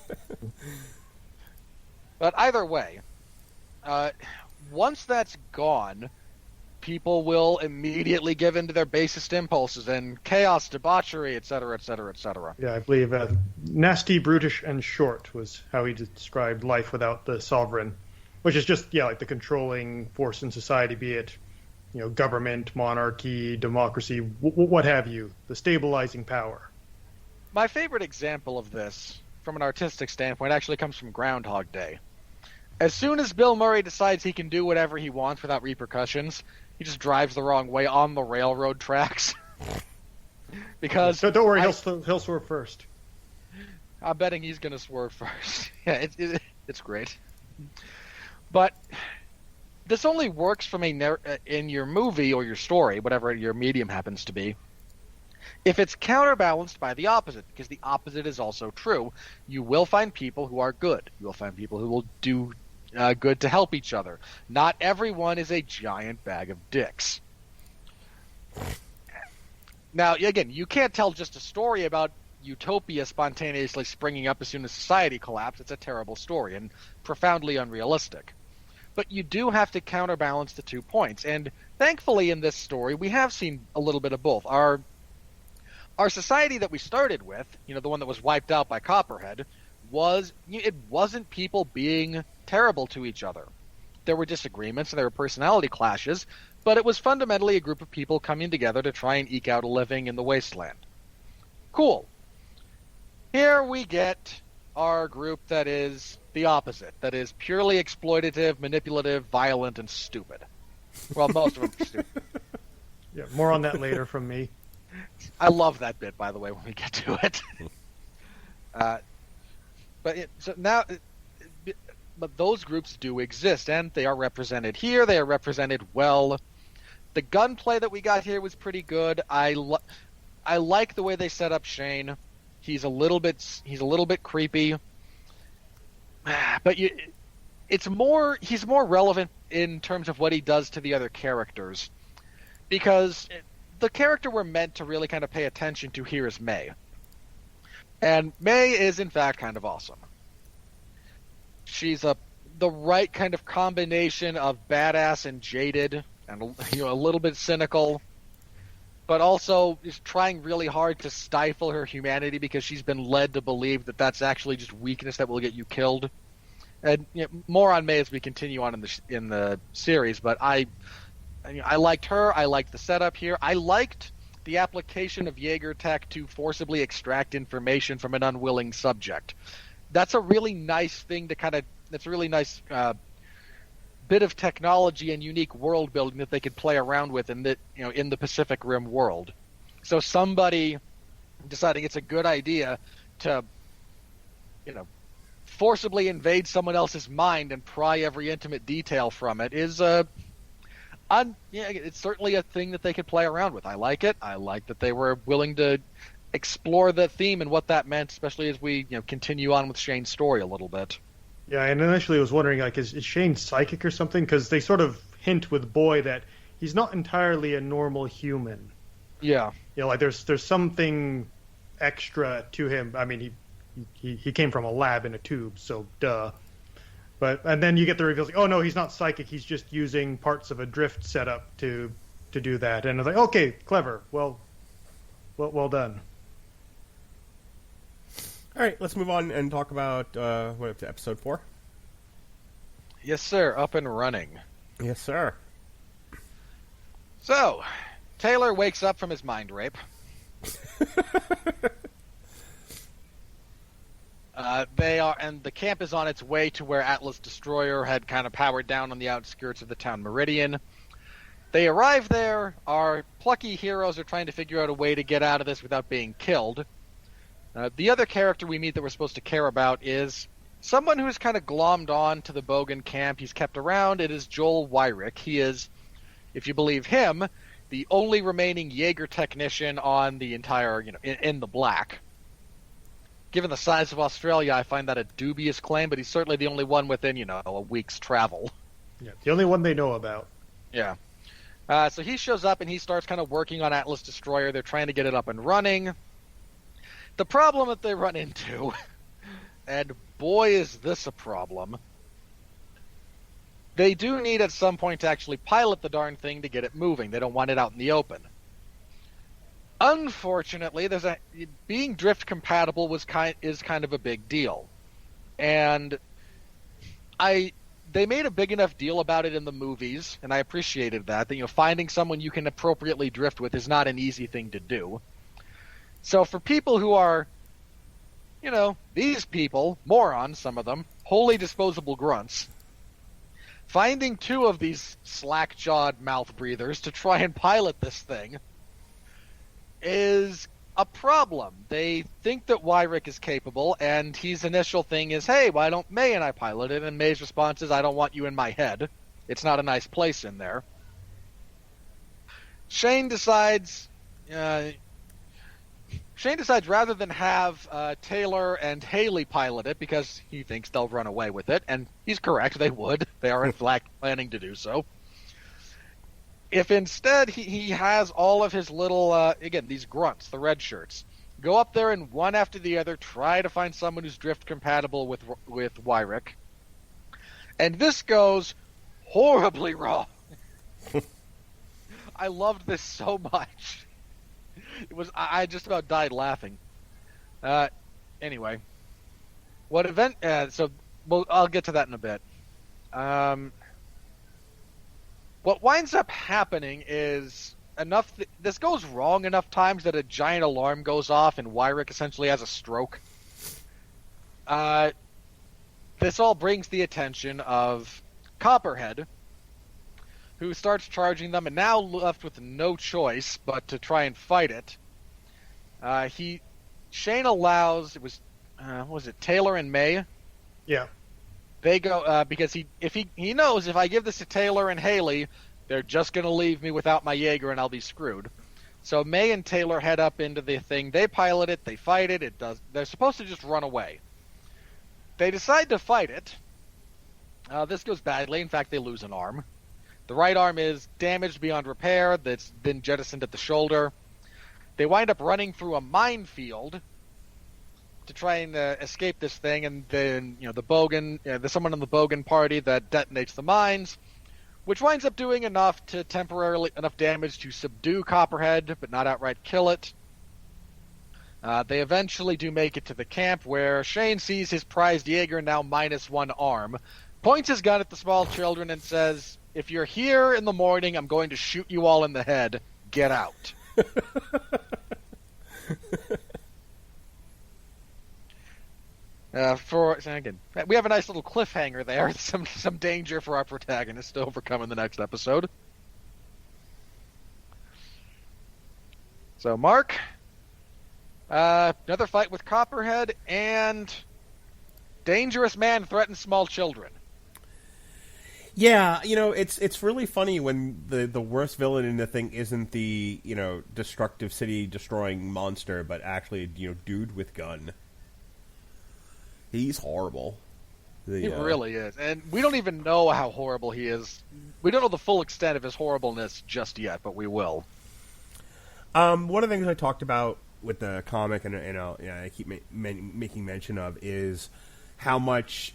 But either way, once that's gone, people will immediately give in to their basest impulses and chaos, debauchery, etc., etc., etc. Yeah, I believe nasty, brutish, and short was how he described life without the sovereign, which is just, like the controlling force in society, be it government, monarchy, democracy, what have you, the stabilizing power. My favorite example of this, from an artistic standpoint, actually comes from Groundhog Day. As soon as Bill Murray decides he can do whatever he wants without repercussions, he just drives the wrong way on the railroad tracks. Because so don't worry, he'll swerve first. I'm betting he's going to swerve first. Yeah, it's great. But this only works from in your movie or your story, whatever your medium happens to be, if it's counterbalanced by the opposite, because the opposite is also true. You will find people who are good. You will find people who will do good to help each other. Not everyone is a giant bag of dicks. Now, again, you can't tell just a story about utopia spontaneously springing up as soon as society collapsed. It's a terrible story and profoundly unrealistic. But you do have to counterbalance the 2 points. And thankfully in this story, we have seen a little bit of both. Our society that we started with, the one that was wiped out by Copperhead, it wasn't people being terrible to each other. There were disagreements and there were personality clashes, but it was fundamentally a group of people coming together to try and eke out a living in the wasteland. Cool. Here we get our group that is the opposite, that is purely exploitative, manipulative, violent, and stupid. Well, most of them are stupid. Yeah, more on that later from me. I love that bit, by the way, when we get to it. But those groups do exist, and they are represented here. They are represented well. The gunplay that we got here was pretty good. I like the way they set up Shane. He's a little bit creepy, but he's more relevant in terms of what he does to the other characters, because the character we're meant to really kind of pay attention to here is May, and May is in fact kind of awesome. She's the right kind of combination of badass and jaded, and a little bit cynical. but also is trying really hard to stifle her humanity because she's been led to believe that that's actually just weakness that will get you killed. And more on May as we continue on in the series, but I liked her. I liked the setup here. I liked the application of Jaeger tech to forcibly extract information from an unwilling subject. That's a really nice thing to that's a really nice bit of technology and unique world building that they could play around with in the Pacific Rim world. So somebody deciding it's a good idea to, forcibly invade someone else's mind and pry every intimate detail from it is it's certainly a thing that they could play around with. I like it. I like that they were willing to explore the theme and what that meant, especially as we continue on with Shane's story a little bit. Yeah, and initially I was wondering, is Shane psychic or something? Because they sort of hint with Boy that he's not entirely a normal human. Yeah. There's something extra to him. I mean, he came from a lab in a tube, so duh. And then you get the reveal, oh no, he's not psychic. He's just using parts of a drift setup to do that. And I was like, okay, clever. Well done. All right, let's move on and talk about episode 4. Yes, sir. Up and running. Yes, sir. So, Taylor wakes up from his mind rape. And the camp is on its way to where Atlas Destroyer had kind of powered down on the outskirts of the town Meridian. They arrive there. Our plucky heroes are trying to figure out a way to get out of this without being killed. The other character we meet that we're supposed to care about is someone who's kind of glommed on to the Bogan camp. He's kept around. It is Joel Wyrick. He is, if you believe him, the only remaining Jaeger technician on the entire, in the black. Given the size of Australia, I find that a dubious claim, but he's certainly the only one within, a week's travel. Yeah, the only one they know about. Yeah. So he shows up and he starts kind of working on Atlas Destroyer. They're trying to get it up and running. The problem that they run into, and boy is this a problem, they do need at some point to actually pilot the darn thing to get it moving. They don't want it out in the open. Unfortunately, being drift compatible is kind of a big deal. And they made a big enough deal about it in the movies, and I appreciated that finding someone you can appropriately drift with is not an easy thing to do. So for people who are, these people, morons, some of them, wholly disposable grunts, finding 2 of these slack-jawed mouth breathers to try and pilot this thing is a problem. They think that Wyrick is capable, and his initial thing is, hey, why don't May and I pilot it? And May's response is, I don't want you in my head. It's not a nice place in there. Shane decides rather than have Taylor and Haley pilot it, because he thinks they'll run away with it, and he's correct, they would. They are in fact planning to do so. If instead he has all of his little, again, these grunts, the red shirts, go up there and one after the other try to find someone who's drift compatible with Wyrick. And this goes horribly wrong. I loved this so much. I just about died laughing. Anyway, I'll get to that in a bit. What winds up happening is this goes wrong enough times that a giant alarm goes off and Wyrick essentially has a stroke. This all brings the attention of Copperhead, who starts charging them, and now left with no choice but to try and fight it. Shane allows, was it Taylor and May? Yeah. They go, because he knows if I give this to Taylor and Haley, they're just going to leave me without my Jaeger and I'll be screwed. So May and Taylor head up into the thing. They pilot it. They fight it. They're supposed to just run away. They decide to fight it. This goes badly. In fact, they lose an arm. The right arm is damaged beyond repair. That's been jettisoned at the shoulder. They wind up running through a minefield to try and escape this thing, and then there's someone in the Bogan party that detonates the mines. which winds up doing enough damage to subdue Copperhead, but not outright kill it. They eventually do make it to the camp, where Shane sees his prized Jaeger now minus one arm, points his gun at the small children, and says, "If you're here in the morning, I'm going to shoot you all in the head. Get out." Again, we have a nice little cliffhanger there. Some danger for our protagonist to overcome in the next episode. So, Mark, another fight with Copperhead, and dangerous man threatens small children. Yeah, it's really funny when the worst villain in the thing isn't the, destructive city destroying monster, but actually, dude with gun. He's horrible. He really is. And we don't even know how horrible he is. We don't know the full extent of his horribleness just yet, but we will. One of the things I talked about with the comic, and I keep making mention of, is how much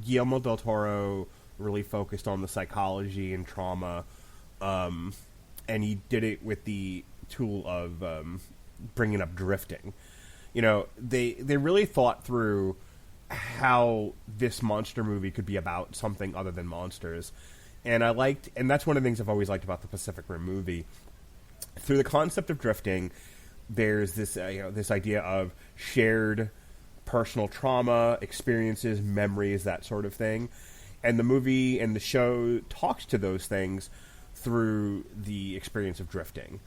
Guillermo del Toro really focused on the psychology and trauma, and he did it with the tool of bringing up drifting. They really thought through how this monster movie could be about something other than monsters, and that's one of the things I've always liked about the Pacific Rim movie. Through the concept of drifting, there's this this idea of shared personal trauma, experiences, memories, that sort of thing, and the movie and the show talks to those things through the experience of drifting.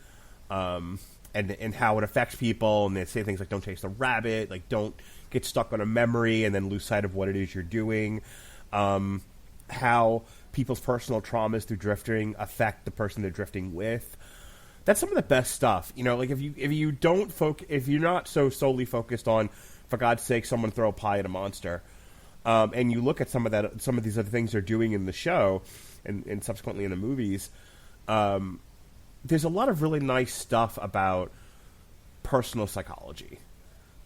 And how it affects people, and they say things like don't chase the rabbit, like don't get stuck on a memory and then lose sight of what it is you're doing. How people's personal traumas through drifting affect the person they're drifting with. That's some of the best stuff. Like if you're not so solely focused on, for God's sake, someone throw a pie at a monster, and you look at some of these other things they're doing in the show and subsequently in the movies. There's a lot of really nice stuff about personal psychology.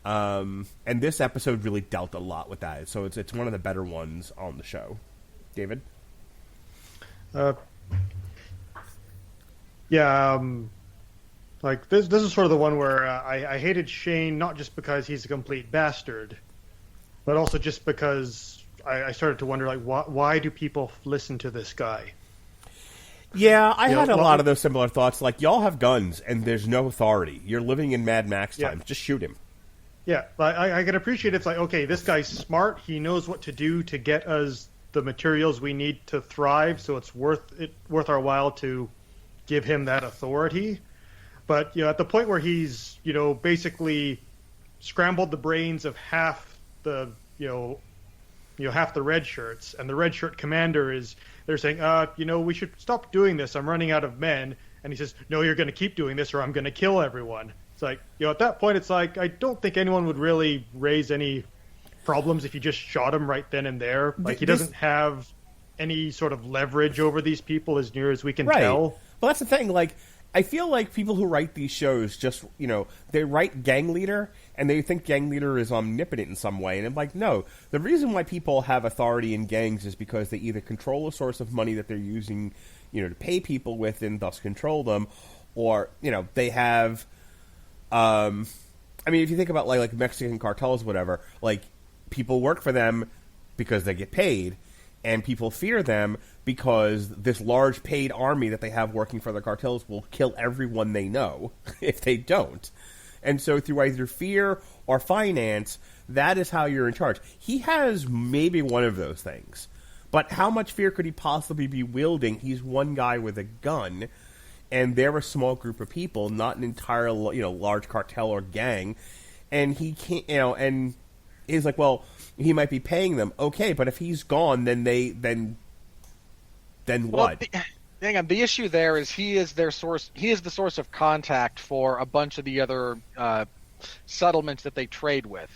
And this episode really dealt a lot with that. So it's one of the better ones on the show. David? Like this is sort of the one where I hated Shane, not just because he's a complete bastard, but also just because I started to wonder, like, why do people listen to this guy? Yeah, I had a lot of those similar thoughts. Like, y'all have guns, and there's no authority. You're living in Mad Max times. Just shoot him. Yeah, I can appreciate it's like, okay, this guy's smart. He knows what to do to get us the materials we need to thrive, so it's worth our while to give him that authority. But at the point where he's basically scrambled the brains of half the half the red shirts, and the red shirt commander they're saying, we should stop doing this. I'm running out of men. And he says, no, you're going to keep doing this or I'm going to kill everyone. It's like, at that point, it's like, I don't think anyone would really raise any problems if you just shot him right then and there. Like, he doesn't have any sort of leverage over these people as near as we can tell. Well, that's the thing. Like, I feel like people who write these shows just, they write gang leader and they think gang leader is omnipotent in some way. And I'm like, no. The reason why people have authority in gangs is because they either control a source of money that they're using, to pay people with and thus control them, or, they have, if you think about like Mexican cartels, whatever, like people work for them because they get paid. And people fear them because this large paid army that they have working for the cartels will kill everyone they know if they don't. And so through either fear or finance, that is how you're in charge. He has maybe one of those things. But how much fear could he possibly be wielding? He's one guy with a gun, and they're a small group of people, not an entire large cartel or gang. And he can't, and he's like, well, he might be paying them. Okay, but if he's gone, then what? Hang on. The issue there is he is their source. He is the source of contact for a bunch of the other settlements that they trade with.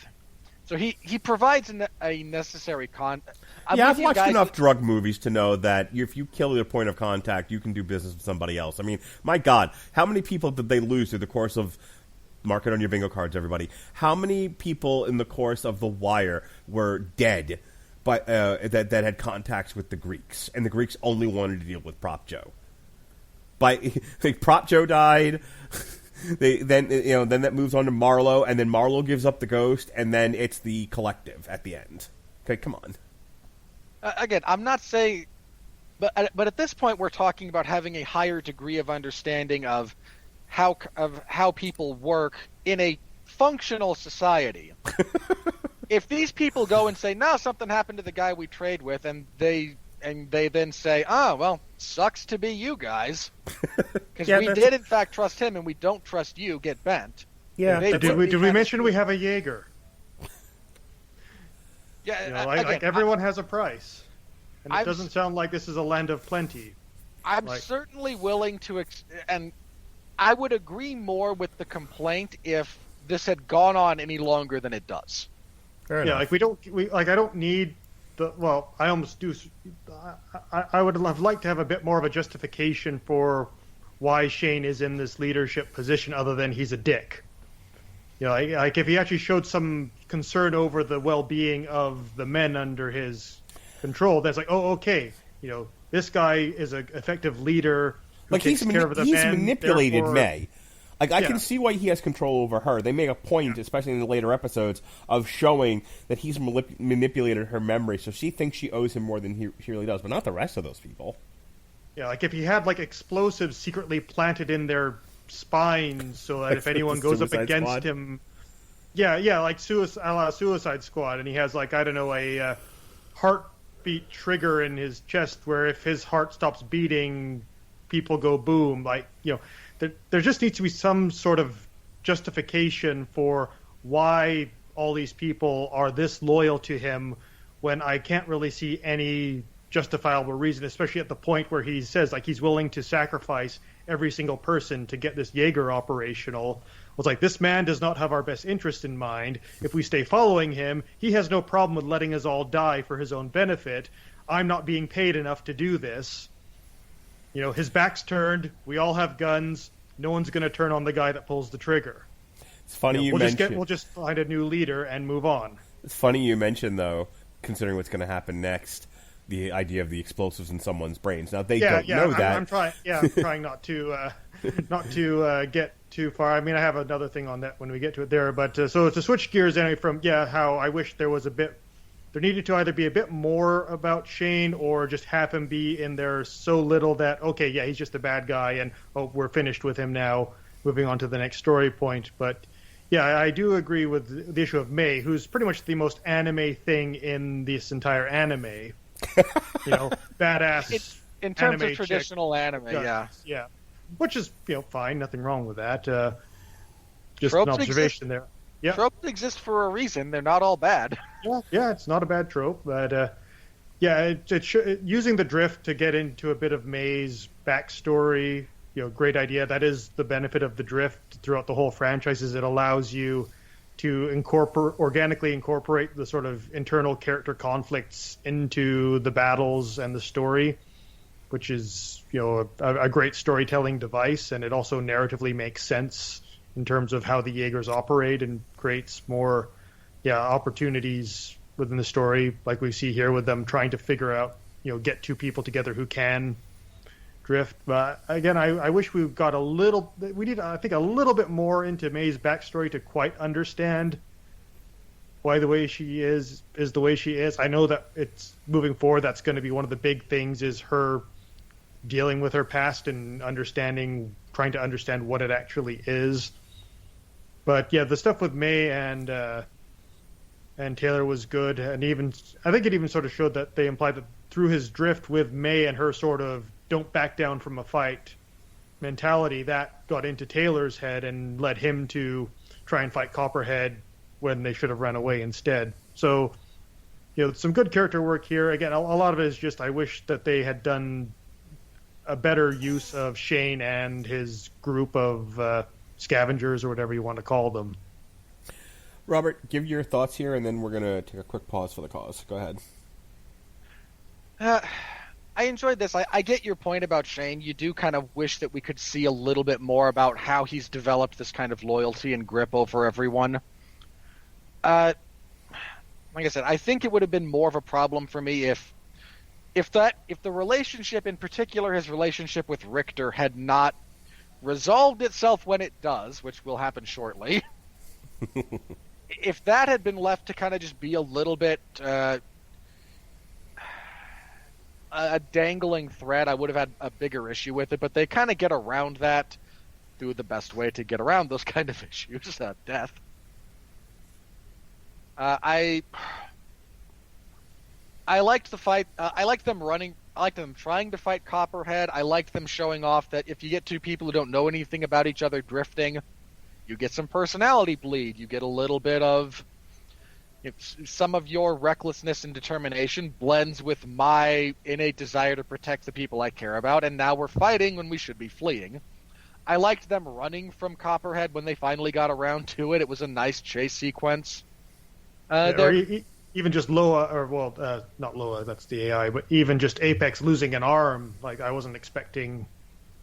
So he provides a necessary contact. I've watched enough drug movies to know that if you kill your point of contact, you can do business with somebody else. I mean, my God, how many people did they lose through the course of... Mark it on your bingo cards, everybody. How many people in the course of The Wire were dead but that had contacts with the Greeks, and the Greeks only wanted to deal with Prop Joe. Prop Joe died. Then that moves on to Marlowe, and then Marlowe gives up the ghost, and then it's the collective at the end. Okay, come on. Again, I'm not saying, but at this point we're talking about having a higher degree of understanding of how people work in a functional society. If these people go and say, no, something happened to the guy we trade with, and they then say, oh, well, sucks to be you guys, because we did in fact trust him and we don't trust you, get bent. Yeah. Did we mention we have a Jaeger? Yeah, like everyone has a price, and it doesn't sound like this is a land of plenty. I'm certainly willing to, and I would agree more with the complaint if this had gone on any longer than it does. I don't need I almost do. I would have liked to have a bit more of a justification for why Shane is in this leadership position, other than he's a dick. Like if he actually showed some concern over the well-being of the men under his control, that's like, oh, okay, this guy is an effective leader who takes care of the men. He's manipulated May. I can see why he has control over her. They make a point, especially in the later episodes, of showing that he's manipulated her memory, so she thinks she owes him more than he really does, but not the rest of those people. Yeah, like if he had explosives secretly planted in their spines, so that if anyone goes up against him, like Suicide Squad, and he has a heartbeat trigger in his chest, where if his heart stops beating, people go boom. There just needs to be some sort of justification for why all these people are this loyal to him, when I can't really see any justifiable reason, especially at the point where he says he's willing to sacrifice every single person to get this Jaeger operational. It's like, this man does not have our best interest in mind. If we stay following him, he has no problem with letting us all die for his own benefit. I'm not being paid enough to do this. His back's turned. We all have guns. No one's going to turn on the guy that pulls the trigger. It's funny we'll just find a new leader and move on. It's funny you mentioned, though, considering what's going to happen next, the idea of the explosives in someone's brains. Now they don't know that. I'm trying not to get too far. I mean, I have another thing on that when we get to it there. But so to switch gears anyway from how I wish there was there needed to either be a bit more about Shane, or just have him be in there so little that, he's just a bad guy, and we're finished with him now, moving on to the next story point. But I do agree with the issue of May, who's pretty much the most anime thing in this entire anime. Badass. In terms of traditional anime, yeah, which is fine, nothing wrong with that. Just an observation there. Yeah. Tropes exist for a reason. They're not all bad. Yeah, it's not a bad trope, but using the drift to get into a bit of May's backstory, great idea. That is the benefit of the drift throughout the whole franchise, is it allows you to organically incorporate the sort of internal character conflicts into the battles and the story, which is a great storytelling device, and it also narratively makes sense in terms of how the Jaegers operate, and creates more opportunities within the story, like we see here with them trying to figure out, get two people together who can drift. But again, I wish we got a little bit more into May's backstory to quite understand why the way she is the way she is. I know that it's moving forward, that's going to be one of the big things, is her dealing with her past and trying to understand what it actually is. But the stuff with May and Taylor was good, and I think it even sort of showed that they implied that through his drift with May and her sort of don't back down from a fight mentality, that got into Taylor's head and led him to try and fight Copperhead when they should have run away instead. So, some good character work here. Again, a lot of it is just, I wish that they had done a better use of Shane and his group of scavengers, or whatever you want to call them. Robert, give your thoughts here, and then we're going to take a quick pause for the cause. Go ahead. I enjoyed this. I get your point about Shane. You do kind of wish that we could see a little bit more about how he's developed this kind of loyalty and grip over everyone. like I said, I think it would have been more of a problem for me if the relationship, in particular his relationship with Richter, had not resolved itself when it does, which will happen shortly. If that had been left to kind of just be a little bit a dangling thread, I would have had a bigger issue with it, but they kind of get around that through the best way to get around those kind of issues, death. I liked the fight. I liked them running. I liked them trying to fight Copperhead. I liked them showing off that if you get two people who don't know anything about each other drifting, you get some personality bleed. You get a little bit of some of your recklessness and determination blends with my innate desire to protect the people I care about, and now we're fighting when we should be fleeing. I liked them running from Copperhead when they finally got around to it. It was a nice chase sequence. Even just Loa, or not Loa, that's the AI, but even just Apex losing an arm, like I wasn't expecting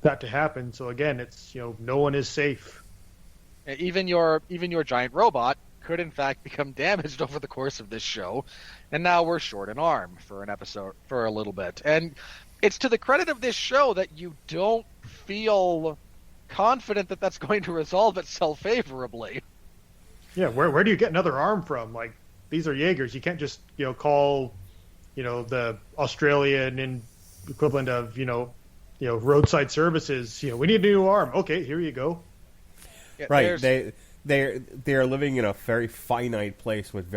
that to happen. So again, it's no one is safe. Even your giant robot could in fact become damaged over the course of this show, and now we're short an arm for an episode for a little bit. And it's to the credit of this show that you don't feel confident that that's going to resolve itself favorably. Yeah, where do you get another arm from? Like, these are Jaegers. You can't just call the Australian equivalent of roadside services. We need a new arm. Okay, here you go. Yeah, right. They are living in a very finite place with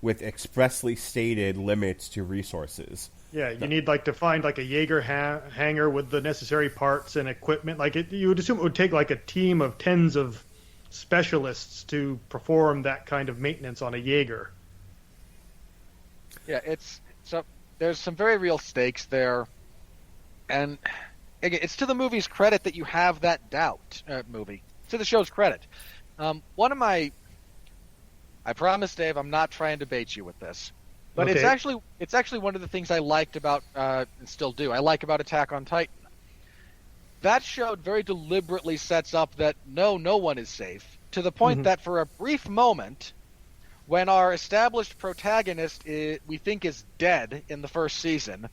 with expressly stated limits to resources. Yeah, you need to find a Jaeger hangar with the necessary parts and equipment. You would assume it would take a team of tens of specialists to perform that kind of maintenance on a Jaeger. Yeah, there's some very real stakes there, and again, it's to the movie's credit that you have that doubt. To the show's credit. I promise, Dave, I'm not trying to bait you with this, but okay. it's actually one of the things I liked about and still do. I like about Attack on Titan. That show very deliberately sets up that no one is safe, to the point that for a brief moment, when our established protagonist we think is dead in the first season,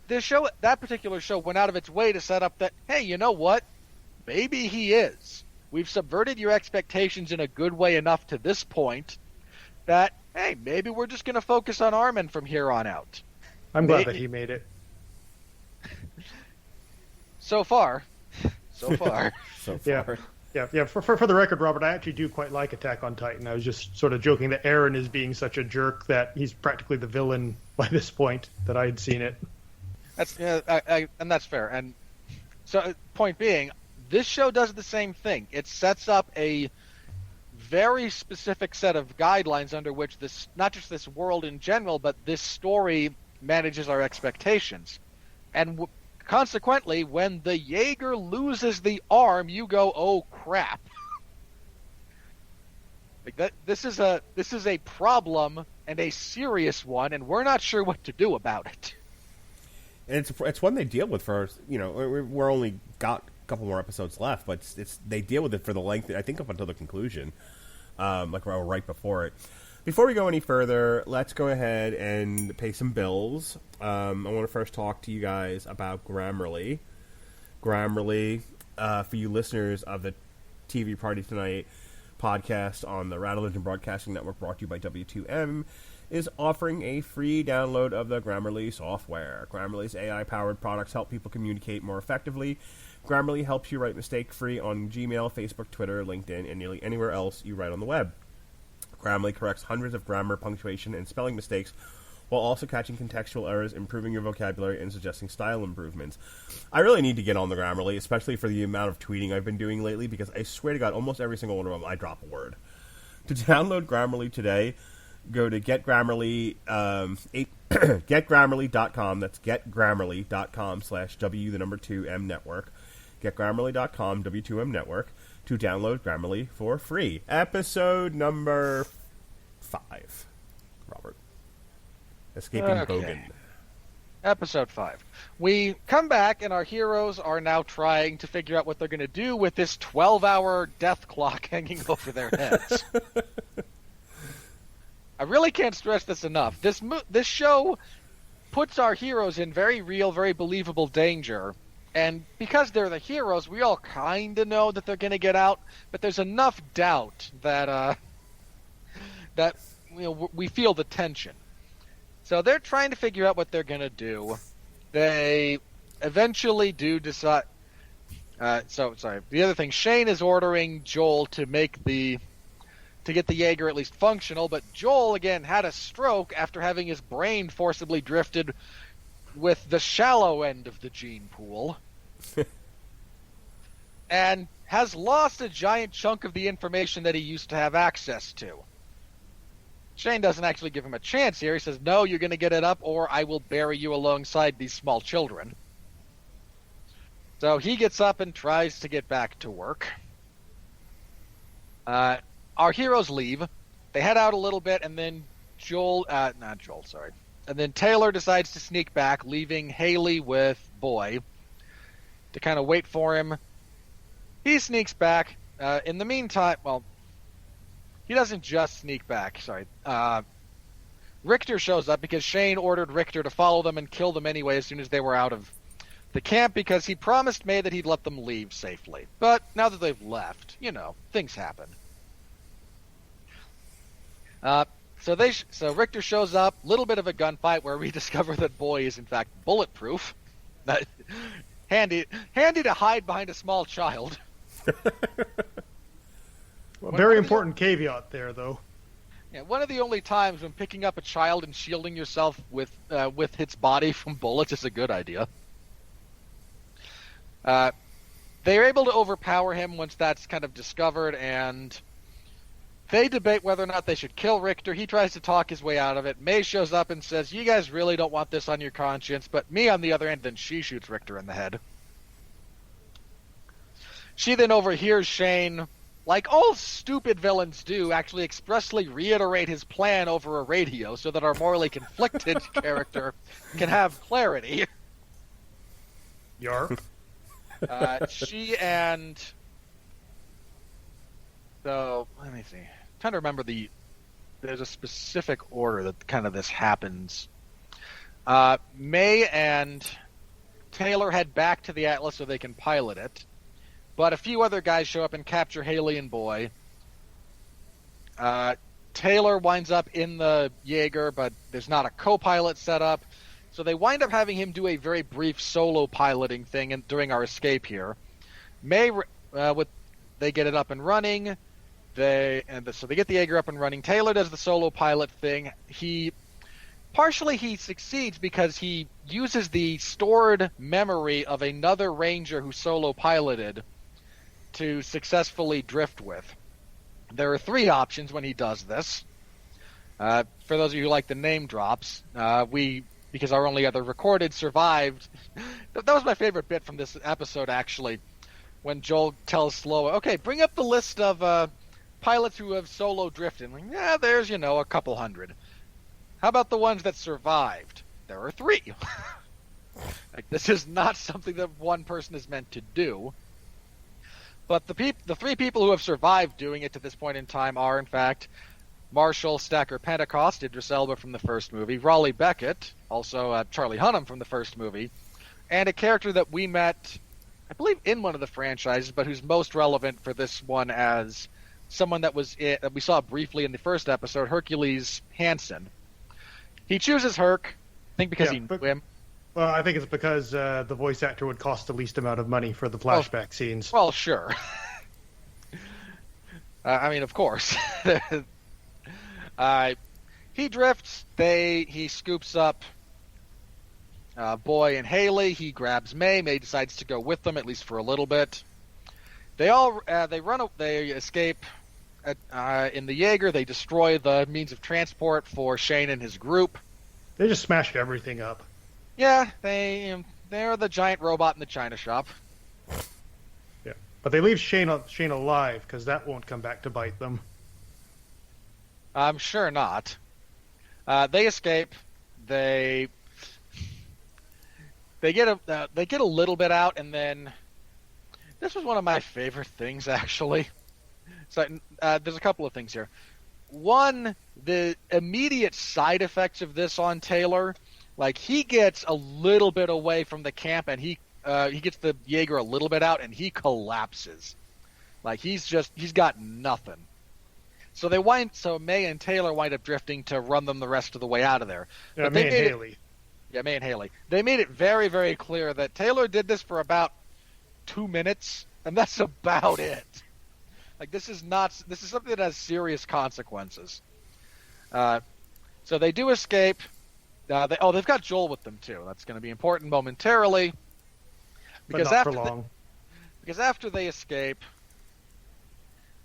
that particular show went out of its way to set up that, hey, you know what? Maybe he is. We've subverted your expectations in a good way enough to this point that, hey, maybe we're just going to focus on Armin from here on out. I'm glad that he made it. So far. Yeah. For the record, Robert, I actually do quite like Attack on Titan. I was just sort of joking that Aaron is being such a jerk that he's practically the villain by this point that I had seen it. And that's fair. And so, point being, this show does the same thing. It sets up a very specific set of guidelines under which this, not just this world in general, but this story manages our expectations. And consequently, when the Jaeger loses the arm, you go, "Oh crap!" This is a problem, and a serious one, and we're not sure what to do about it. And it's one they deal with for we're only got a couple more episodes left, but they deal with it for the length, I think, up until the conclusion, right before it. Before we go any further, let's go ahead and pay some bills. I want to first talk to you guys about Grammarly. Grammarly, for you listeners of the TV Party Tonight podcast on the Radulich and Broadcasting Network, brought to you by W2M, is offering a free download of the Grammarly software. Grammarly's AI-powered products help people communicate more effectively. Grammarly helps you write mistake-free on Gmail, Facebook, Twitter, LinkedIn, and nearly anywhere else you write on the web. Grammarly corrects hundreds of grammar, punctuation, and spelling mistakes while also catching contextual errors, improving your vocabulary, and suggesting style improvements. I really need to get on the Grammarly, especially for the amount of tweeting I've been doing lately, because I swear to God, almost every single one of them, I drop a word. To download Grammarly today, go to getgrammarly.com. That's getgrammarly.com/W2M network. Getgrammarly.com, W2M network, to download Grammarly for free. Episode number 5. Robert. Escaping Bogan. Episode 5. We come back, and our heroes are now trying to figure out what they're going to do with this 12-hour death clock hanging over their heads. I really can't stress this enough. This show puts our heroes in very real, very believable danger. And because they're the heroes, we all kind of know that they're going to get out, but there's enough doubt that we feel the tension. So they're trying to figure out what they're going to do. They eventually do decide. The other thing, Shane is ordering Joel to get the Jaeger at least functional, but Joel again had a stroke after having his brain forcibly drifted with the shallow end of the gene pool. And has lost a giant chunk of the information that he used to have access to. Shane doesn't actually give him a chance here. He says, no, you're going to get it up or I will bury you alongside these small children. So he gets up and tries to get back to work. Our heroes leave. They head out a little bit and then And then Taylor decides to sneak back, leaving Haley with Boy to kind of wait for him. He sneaks back. In the meantime, he doesn't just sneak back. Richter shows up because Shane ordered Richter to follow them and kill them anyway as soon as they were out of the camp because he promised May that he'd let them leave safely. But now that they've left, things happen. So Richter shows up, little bit of a gunfight where we discover that Boy is in fact bulletproof. Handy to hide behind a small child. Very important caveat there, though. Yeah, one of the only times when picking up a child and shielding yourself with its body from bullets is a good idea. They are able to overpower him once that's kind of discovered, and they debate whether or not they should kill Richter. He tries to talk his way out of it. May shows up and says, you guys really don't want this on your conscience, but me on the other end, then she shoots Richter in the head. She then overhears Shane, like all stupid villains do, actually expressly reiterate his plan over a radio so that our morally conflicted character can have clarity. Yar. She and... So, let me see. I'm trying to remember there's a specific order that kind of this happens. May and Taylor head back to the Atlas so they can pilot it. But a few other guys show up and capture Haley and Boy. Taylor winds up in the Jaeger, but there's not a co-pilot set up. So they wind up having him do a very brief solo piloting thing during our escape here. May, they get it up and running. So they get the Jaeger up and running. Taylor does the solo pilot thing. He succeeds because he uses the stored memory of another ranger who solo piloted to successfully drift with. There are 3 options when he does this. For those of you who like the name drops, because our only other recorded survived. That was my favorite bit from this episode, actually, when Joel tells Sloa, okay, bring up the list of pilots who have solo drifted. Like, yeah, there's, a couple hundred. How about the ones that survived? There are 3. This is not something that one person is meant to do. But the 3 people who have survived doing it to this point in time are, in fact, Marshall Stacker Pentecost, Idris Elba from the first movie, Raleigh Beckett, also Charlie Hunnam from the first movie, and a character that we met, I believe, in one of the franchises, but who's most relevant for this one as someone that we saw briefly in the first episode, Hercules Hansen. He chooses Herc, I think because he knew him. Well, I think it's because the voice actor would cost the least amount of money for the flashback scenes. Well, sure. Of course. He drifts. He scoops up Boy and Haley. He grabs May. May decides to go with them, at least for a little bit. They escape in the Jaeger. They destroy the means of transport for Shane and his group. They just smash everything up. Yeah, they're the giant robot in the China shop. Yeah, but they leave Shane alive because that won't come back to bite them. I'm sure not. They escape. They get a little bit out, and then this was one of my favorite things, actually. So there's a couple of things here. one, the immediate side effects of this on Taylor, like he gets a little bit away from the camp and he gets the Jaeger a little bit out and he collapses. Like he's got nothing. So May and Taylor wind up drifting to run them the rest of the way out of there. Yeah, But May and Haley. May and Haley. They made it very, very clear that Taylor did this for about 2 minutes, and that's about it. Like this is something that has serious consequences. So they do escape. They've got Joel with them too. That's going to be important momentarily. But not for long. Because after they escape,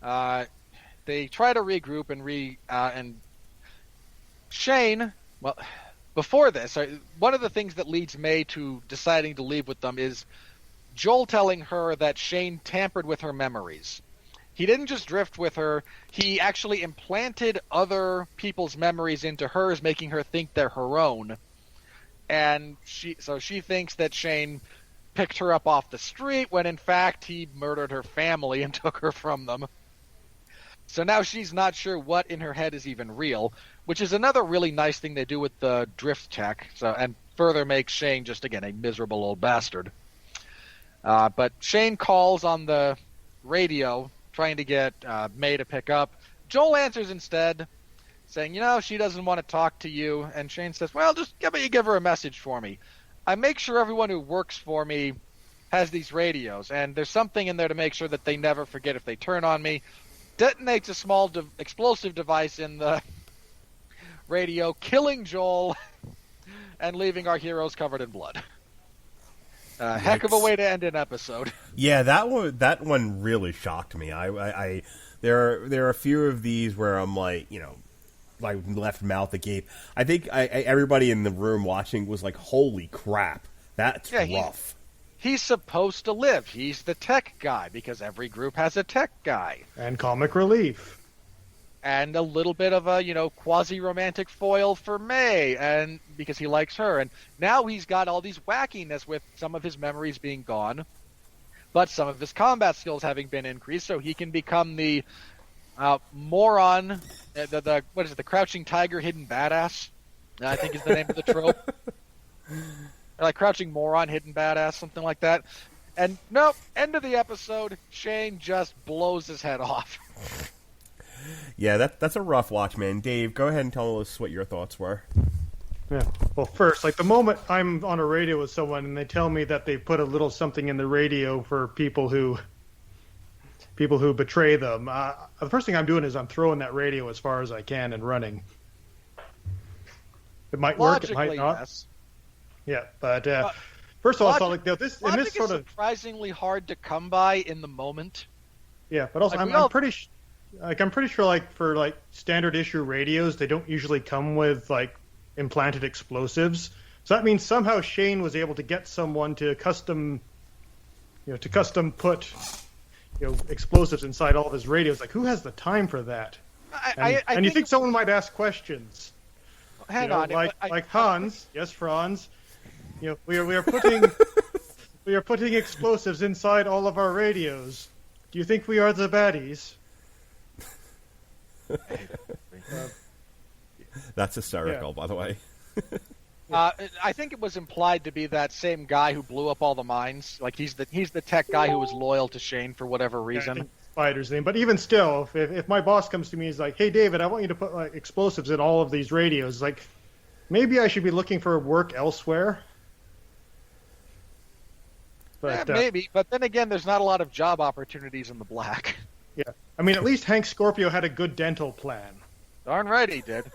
they try to regroup and Shane. Well, before this, one of the things that leads May to deciding to leave with them is Joel telling her that Shane tampered with her memories. He didn't just drift with her, he actually implanted other people's memories into hers, making her think they're her own. And she thinks that Shane picked her up off the street when in fact he murdered her family and took her from them. So now she's not sure what in her head is even real, which is another really nice thing they do with the drift tech, and further makes Shane just, again, a miserable old bastard. But Shane calls on the radio, trying to get May to pick up. Joel answers instead, saying, she doesn't want to talk to you. And Shane says, well, just give her a message for me. I make sure everyone who works for me has these radios, and there's something in there to make sure that they never forget if they turn on me. Detonates a small explosive device in the radio, killing Joel and leaving our heroes covered in blood. Heck of a way to end an episode. Yeah, that one really shocked me. There are a few of these where I'm like, like left mouth agape. I think everybody in the room watching was like, "Holy crap, that's rough." He's supposed to live. He's the tech guy because every group has a tech guy And comic relief. and a little bit of a quasi-romantic foil for May, and because he likes her. And now he's got all these wackiness with some of his memories being gone, but some of his combat skills having been increased, so he can become the moron. What is it? The crouching tiger, hidden badass. I think is the name of the trope. Like crouching moron, hidden badass, something like that. And nope, end of the episode. Shane just blows his head off. Yeah, that's a rough watch, man. Dave, go ahead and tell us what your thoughts were. Yeah. Well, first, like the moment I'm on a radio with someone and they tell me that they put a little something in the radio for people who betray them, the first thing I'm doing is I'm throwing that radio as far as I can and running. It might work, it might not. Yes. Yeah, but first of all, I thought like this in this sort is of surprisingly hard to come by in the moment. Yeah, but also Like, I'm pretty sure like for like standard issue radios, they don't usually come with like implanted explosives. So that means somehow Shane was able to get someone to custom put explosives inside all of his radios. Like, who has the time for that? I you think someone might ask questions? Hang on, like Hans, yes, Franz. We are putting explosives inside all of our radios. Do you think we are the baddies? That's hysterical, by the way. I think it was implied to be that same guy who blew up all the mines. Like he's the tech guy who was loyal to Shane for whatever reason. Yeah, Spider's name. But even still, if my boss comes to me and is like, "Hey, David, I want you to put like explosives in all of these radios," like maybe I should be looking for work elsewhere. But, maybe, but then again, there's not a lot of job opportunities in the black. Yeah, I mean, at least Hank Scorpio had a good dental plan. Darn right he did.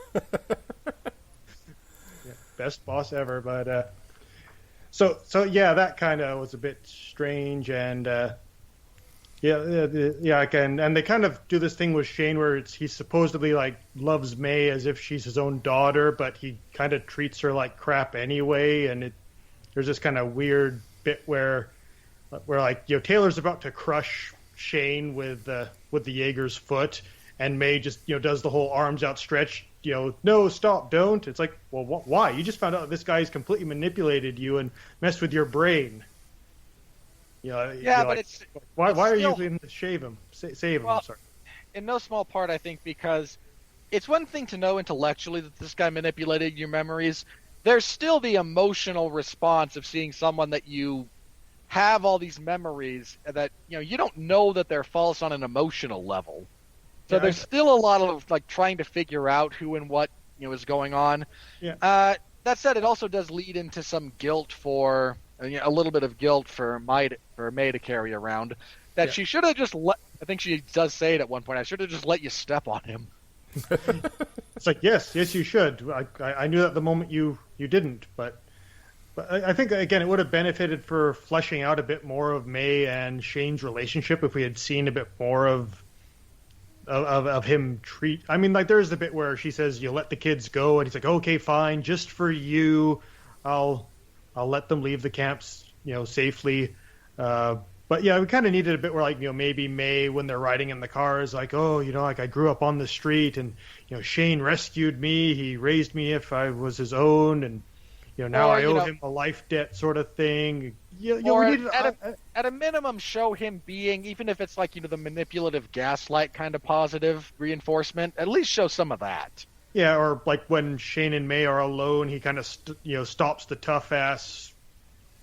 Best boss ever, but so yeah, that kind of was a bit strange, and and they kind of do this thing with Shane where he supposedly like loves May as if she's his own daughter, but he kind of treats her like crap anyway, and there's this kind of weird bit where like Taylor's about to crush Shane with the Jaeger's foot, and May just does the whole arms outstretched. No, stop, don't. It's like, well, why? You just found out this guy's completely manipulated you and messed with your brain. But it's why are you going to save him? Save him. Well, Sorry. In no small part, I think, because it's one thing to know intellectually that this guy manipulated your memories. There's still the emotional response of seeing someone that you have all these memories that, you don't know that they're false on an emotional level. So there's still a lot of, like, trying to figure out who and what, is going on. Yeah. That said, it also does lead into some guilt for, a little bit of guilt for May to carry around. That she should have just I think she does say it at one point, I should have just let you step on him. It's like, yes, you should. I knew that the moment you didn't, but I think, again, it would have benefited for fleshing out a bit more of May and Shane's relationship if we had seen a bit more of him treat. I mean, like, there's the bit where she says, "You let the kids go," and he's like, "Okay, fine, just for you, I'll let them leave the camps, safely." But yeah, we kind of needed a bit where, like, maybe May, when they're riding in the car, is like, "Oh, like, I grew up on the street, and Shane rescued me. He raised me if I was his own, and now I owe him a life debt," sort of thing. Or we needed, at a minimum, show him being, even if it's like the manipulative gaslight kind of positive reinforcement. At least show some of that. Yeah, or like when Shane and May are alone, he kind of stops the tough ass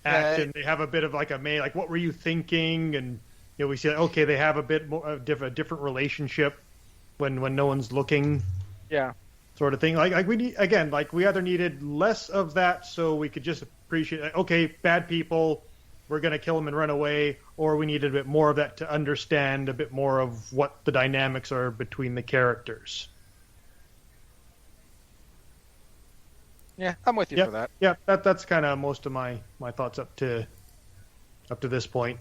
act, and they have a bit of like a May, like, "What were you thinking?" And we see, okay, they have a bit more a different relationship when no one's looking. Yeah. Sort of thing. Like we need, again, like, we either needed less of that so we could just appreciate, like, okay, bad people, we're going to kill them and run away, or we needed a bit more of that to understand a bit more of what the dynamics are between the characters. Yeah, I'm with you for that. Yeah, that's kind of most of my thoughts up to this point.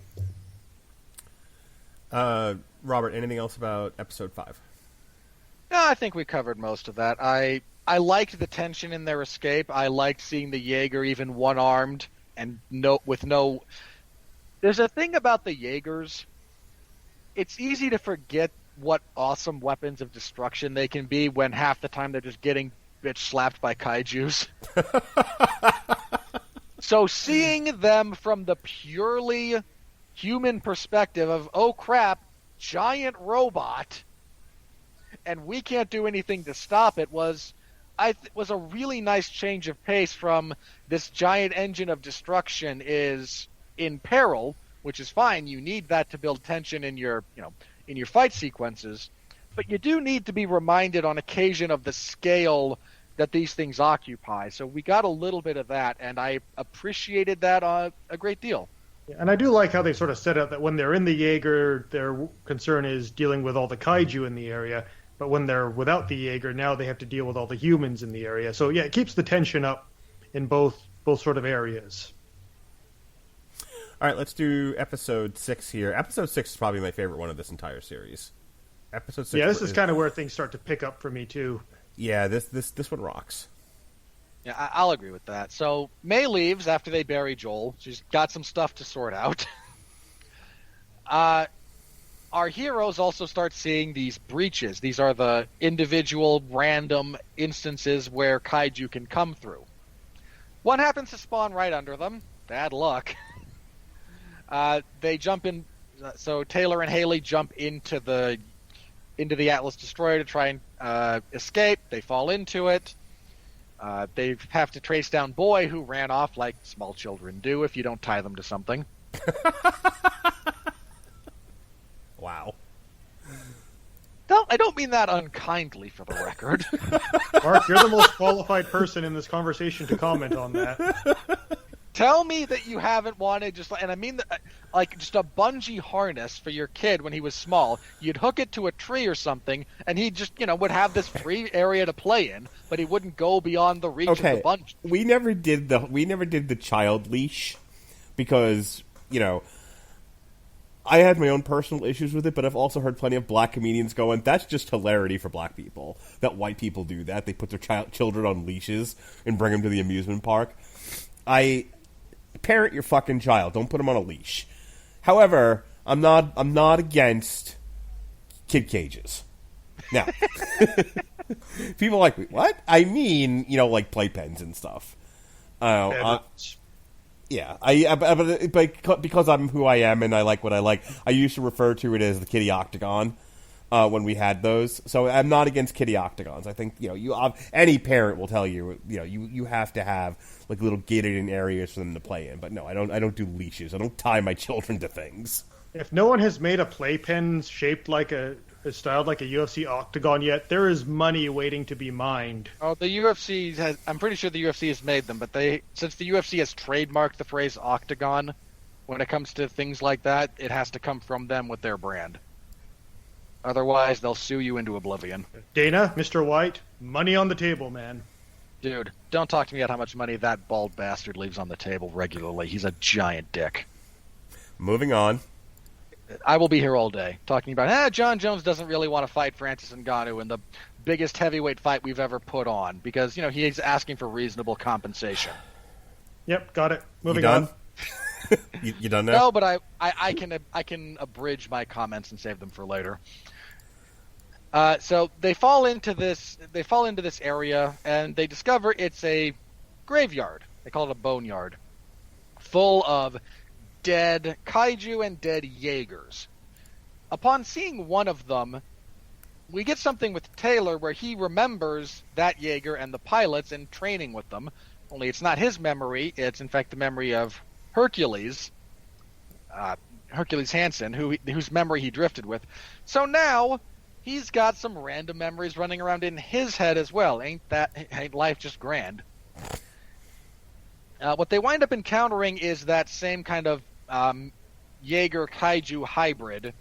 Robert, anything else about episode 5? No, I think we covered most of that. I liked the tension in their escape. I liked seeing the Jaeger even one-armed and with no... There's a thing about the Jaegers. It's easy to forget what awesome weapons of destruction they can be when half the time they're just getting bitch slapped by kaijus. So seeing them from the purely human perspective of, oh crap, giant robot, and we can't do anything to stop it, was a really nice change of pace from this giant engine of destruction is in peril, which is fine. You need that to build tension in your fight sequences, but you do need to be reminded on occasion of the scale that these things occupy. So we got a little bit of that, and I appreciated that a great deal. And I do like how they sort of set up that when they're in the Jaeger, their concern is dealing with all the kaiju in the area. But when they're without the Jaeger, now they have to deal with all the humans in the area. So yeah, it keeps the tension up in both sort of areas. All right, let's do episode 6 here. Episode 6 is probably my favorite one of this entire series. Episode 6. Yeah, this is kind of where things start to pick up for me too. Yeah, this one rocks. Yeah, I'll agree with that. So May leaves after they bury Joel. She's got some stuff to sort out. Our heroes also start seeing these breaches. These are the individual random instances where kaiju can come through. One happens to spawn right under them. Bad luck. They jump in. So Taylor and Haley jump into the Atlas Destroyer to try and escape. They fall into it. They have to trace down Boy, who ran off like small children do if you don't tie them to something. Wow. No, I don't mean that unkindly, for the record. Mark, you're the most qualified person in this conversation to comment on that. Tell me that you haven't wanted and I mean like just a bungee harness for your kid when he was small. You'd hook it to a tree or something, and he just would have this free area to play in, but he wouldn't go beyond the reach of the bungee. We never did the child leash because I had my own personal issues with it, but I've also heard plenty of black comedians going, "That's just hilarity for black people that white people do that. They put their children on leashes and bring them to the amusement park." Parent your fucking child. Don't put him on a leash. However, I'm not against kid cages. Now, people are like, what? I mean, like playpens and stuff. Yeah, but because I'm who I am and I like what I like, I used to refer to it as the kitty octagon. when we had those. So I'm not against kitty octagons. I think any parent will tell you you have to have like little gated in areas for them to play in. But no, I don't do leashes. I don't tie my children to things. If no one has made a playpen shaped like styled like a UFC octagon yet, there is money waiting to be mined. Oh, the UFC has. I'm pretty sure the UFC has made them, but since the UFC has trademarked the phrase octagon, when it comes to things like that, it has to come from them with their brand. Otherwise, they'll sue you into oblivion. Dana, Mr. White, money on the table, man. Dude, don't talk to me about how much money that bald bastard leaves on the table regularly. He's a giant dick. Moving on. I will be here all day talking about, John Jones doesn't really want to fight Francis Ngannou in the biggest heavyweight fight we've ever put on because, he's asking for reasonable compensation. Yep, got it. Moving on. You done now? No, but I can abridge my comments and save them for later. So they fall into this area and they discover it's a graveyard. They call it a boneyard, full of dead kaiju and dead Jaegers. Upon seeing one of them, we get something with Taylor where he remembers that Jaeger and the pilots and training with them. Only it's not his memory; it's in fact the memory of Hercules Hansen, whose memory he drifted with. So now he's got some random memories running around in his head as well. Ain't life just grand? What they wind up encountering is that same kind of Jaeger kaiju hybrid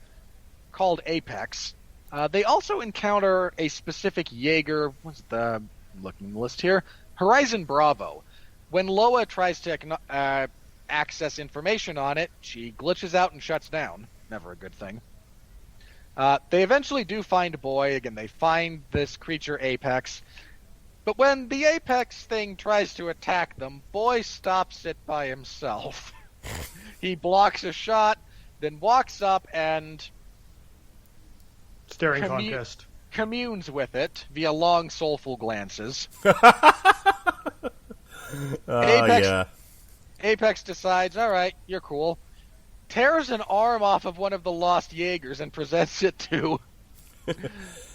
called Apex. They also encounter a specific Jaeger. What's the looking list here? Horizon Bravo. When Loa tries to access information on it, she glitches out and shuts down. Never a good thing. They eventually do find Boy. Again, they find this creature Apex. But when the Apex thing tries to attack them, Boy stops it by himself. He blocks a shot, then walks up and staring contest communes with it via long, soulful glances. Apex decides, all right, you're cool. Tears an arm off of one of the lost Jaegers and presents it to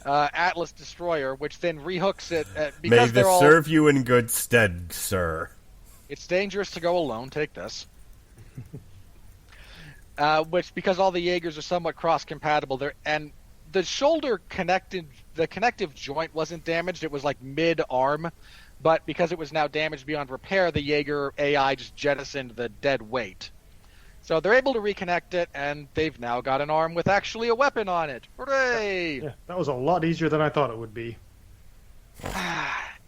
Atlas Destroyer, which then rehooks it. Because May this serve you in good stead, sir. It's dangerous to go alone. Take this. Which, because all the Jaegers are somewhat cross-compatible, and the shoulder the connective joint wasn't damaged. It was like mid-arm, but because it was now damaged beyond repair, the Jaeger AI just jettisoned the dead weight. So they're able to reconnect it, and they've now got an arm with actually a weapon on it. Hooray! Yeah, that was a lot easier than I thought it would be.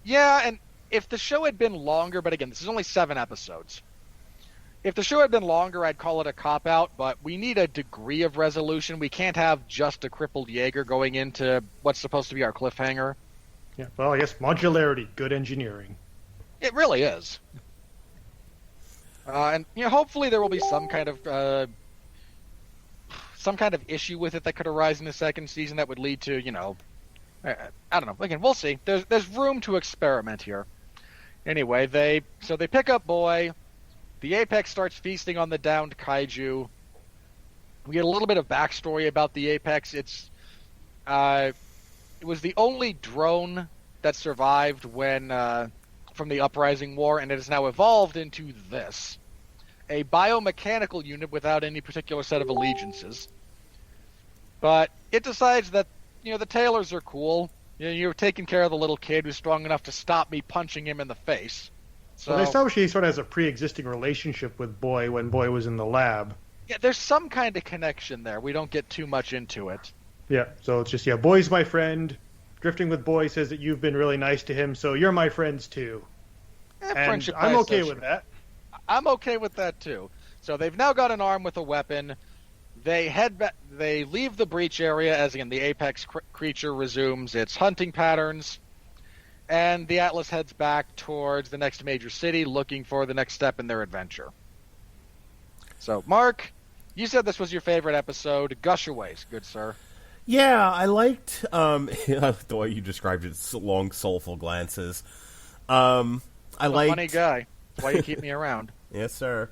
Yeah, and if the show had been longer, but again, this is only 7 episodes. If the show had been longer, I'd call it a cop-out, but we need a degree of resolution. We can't have just a crippled Jaeger going into what's supposed to be our cliffhanger. Yeah, well, I guess modularity, good engineering. It really is. And hopefully there will be some kind of issue with it that could arise in the second season that would lead to, I don't know. Again, we'll see. There's room to experiment here. Anyway, they pick up Boy. The Apex starts feasting on the downed kaiju. We get a little bit of backstory about the Apex. It was the only drone that survived from the Uprising War, and it has now evolved into this. A biomechanical unit without any particular set of allegiances. But it decides that, the Taylors are cool. You're taking care of the little kid who's strong enough to stop me punching him in the face. So they establish he sort of has a pre-existing relationship with Boy when Boy was in the lab. Yeah, there's some kind of connection there. We don't get too much into it. Yeah, so it's just, Boy's my friend. Drifting with Boy says that you've been really nice to him, so you're my friends too. And I'm okay with that. I'm okay with that too. So they've now got an arm with a weapon. They head back. They leave the breach area as again the Apex creature resumes its hunting patterns, and the Atlas heads back towards the next major city, looking for the next step in their adventure. So, Mark, you said this was your favorite episode. Gush away, good sir. Yeah, I liked the way you described it. Long, soulful glances. I liked. Funny guy. That's why you keep me around. Yes, sir.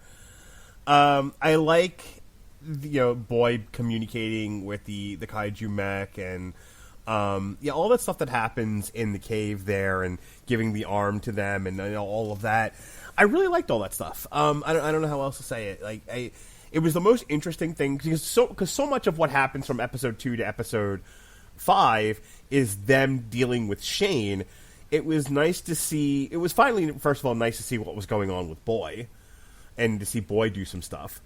I like Boy communicating with the kaiju mech, and all that stuff that happens in the cave there, and giving the arm to them, and all of that. I really liked all that stuff. I don't know how else to say it. It was the most interesting thing because so much of what happens from episode 2 to episode 5 is them dealing with Shane. It was nice to see. It was finally, first of all, nice to see what was going on with Boy, and to see Boy do some stuff,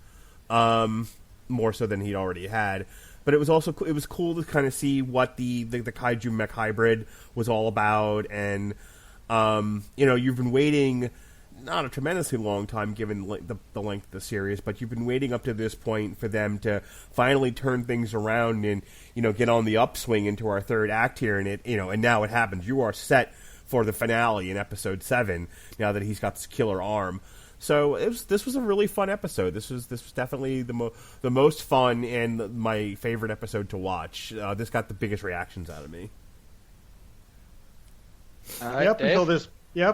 more so than he'd already had. But it was also cool to kind of see what the kaiju mech hybrid was all about, and you've been waiting not a tremendously long time given the length of the series, but you've been waiting up to this point for them to finally turn things around and get on the upswing into our third act here, and now it happens. You are set for the finale in episode 7 now that he's got this killer arm. So this was a really fun episode. This was definitely the most fun and my favorite episode to watch. This got the biggest reactions out of me. Up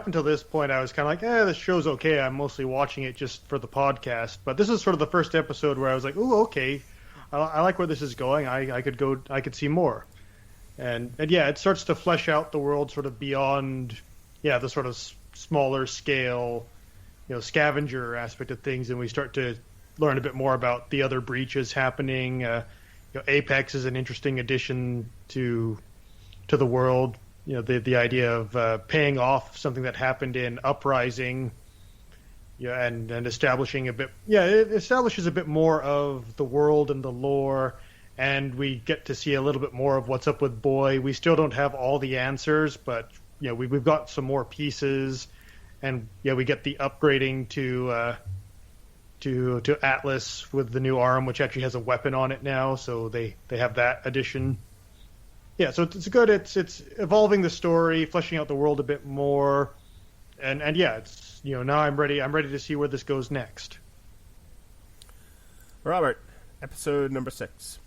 until this point, I was kind of like, this show's okay. I'm mostly watching it just for the podcast. But this is sort of the first episode where I was like, ooh, okay, I like where this is going. I could see more. And yeah, it starts to flesh out the world sort of beyond, the sort of smaller scale, scavenger aspect of things, and we start to learn a bit more about the other breaches happening. Apex is an interesting addition to the world. The idea of paying off something that happened in Uprising, and establishing a bit. It establishes a bit more of the world and the lore, and we get to see a little bit more of what's up with Boy. We still don't have all the answers, but we've got some more pieces, and we get the upgrading to Atlas with the new arm, which actually has a weapon on it now. So they have that addition. Yeah, so it's good. It's evolving the story, fleshing out the world a bit more, and it's now I'm ready to see where this goes next. Robert, episode number 6.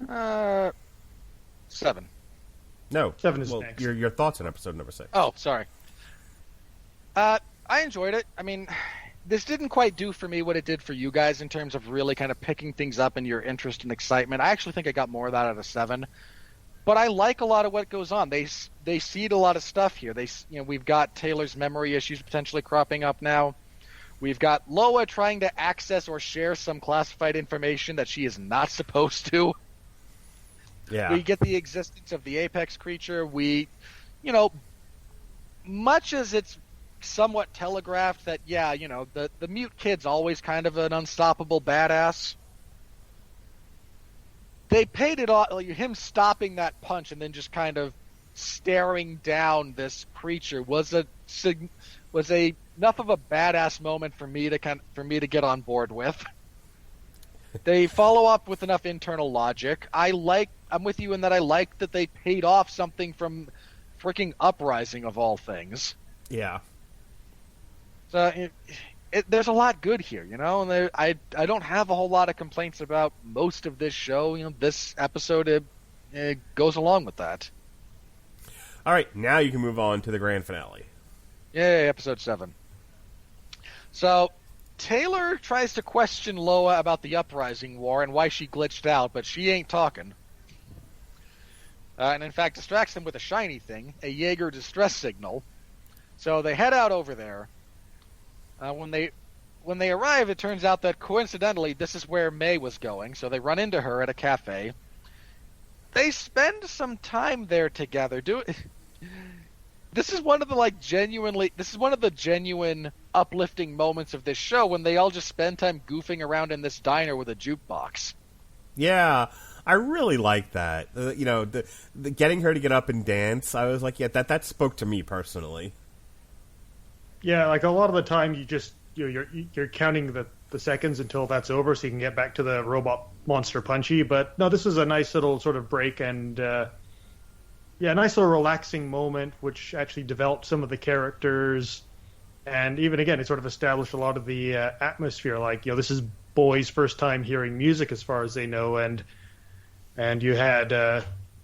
7. No, 7 is next. Your thoughts on episode number 6. Oh, sorry. I enjoyed it. I mean, this didn't quite do for me what it did for you guys in terms of really kind of picking things up and your interest and excitement. I actually think I got more of that out of 7. But I like a lot of what goes on. They seed a lot of stuff here. We've got Taylor's memory issues potentially cropping up now. We've got Loa trying to access or share some classified information that she is not supposed to. Yeah. We get the existence of the Apex creature. Much as it's somewhat telegraphed that, the mute kid's always kind of an unstoppable badass. They paid it off, him stopping that punch and then just kind of staring down this creature was enough of a badass moment for me to get on board with. They follow up with enough internal logic. I'm with you in that I like that they paid off something from freaking Uprising of all things. Yeah. So there's a lot good here, and I don't have a whole lot of complaints about most of this show. This episode it goes along with that. All right, now you can move on to the grand finale. Yay, episode 7. So Taylor tries to question Loa about the Uprising War and why she glitched out, but she ain't talking. And in fact distracts them with a shiny thing, a Jaeger distress signal. So they head out over there. When they arrive, it turns out that coincidentally this is where May was going, so they run into her at a cafe. They spend some time there together. This is one of the genuine uplifting moments of this show when they all just spend time goofing around in this diner with a jukebox. Yeah, I really like that. The getting her to get up and dance. I was like, that spoke to me personally. Yeah, like a lot of the time you just you're counting the seconds until that's over so you can get back to the robot monster Punchy. But no, this is a nice little sort of break and a nice little relaxing moment which actually developed some of the characters, and even again it sort of established a lot of the atmosphere. Like this is Boy's first time hearing music as far as they know, and you had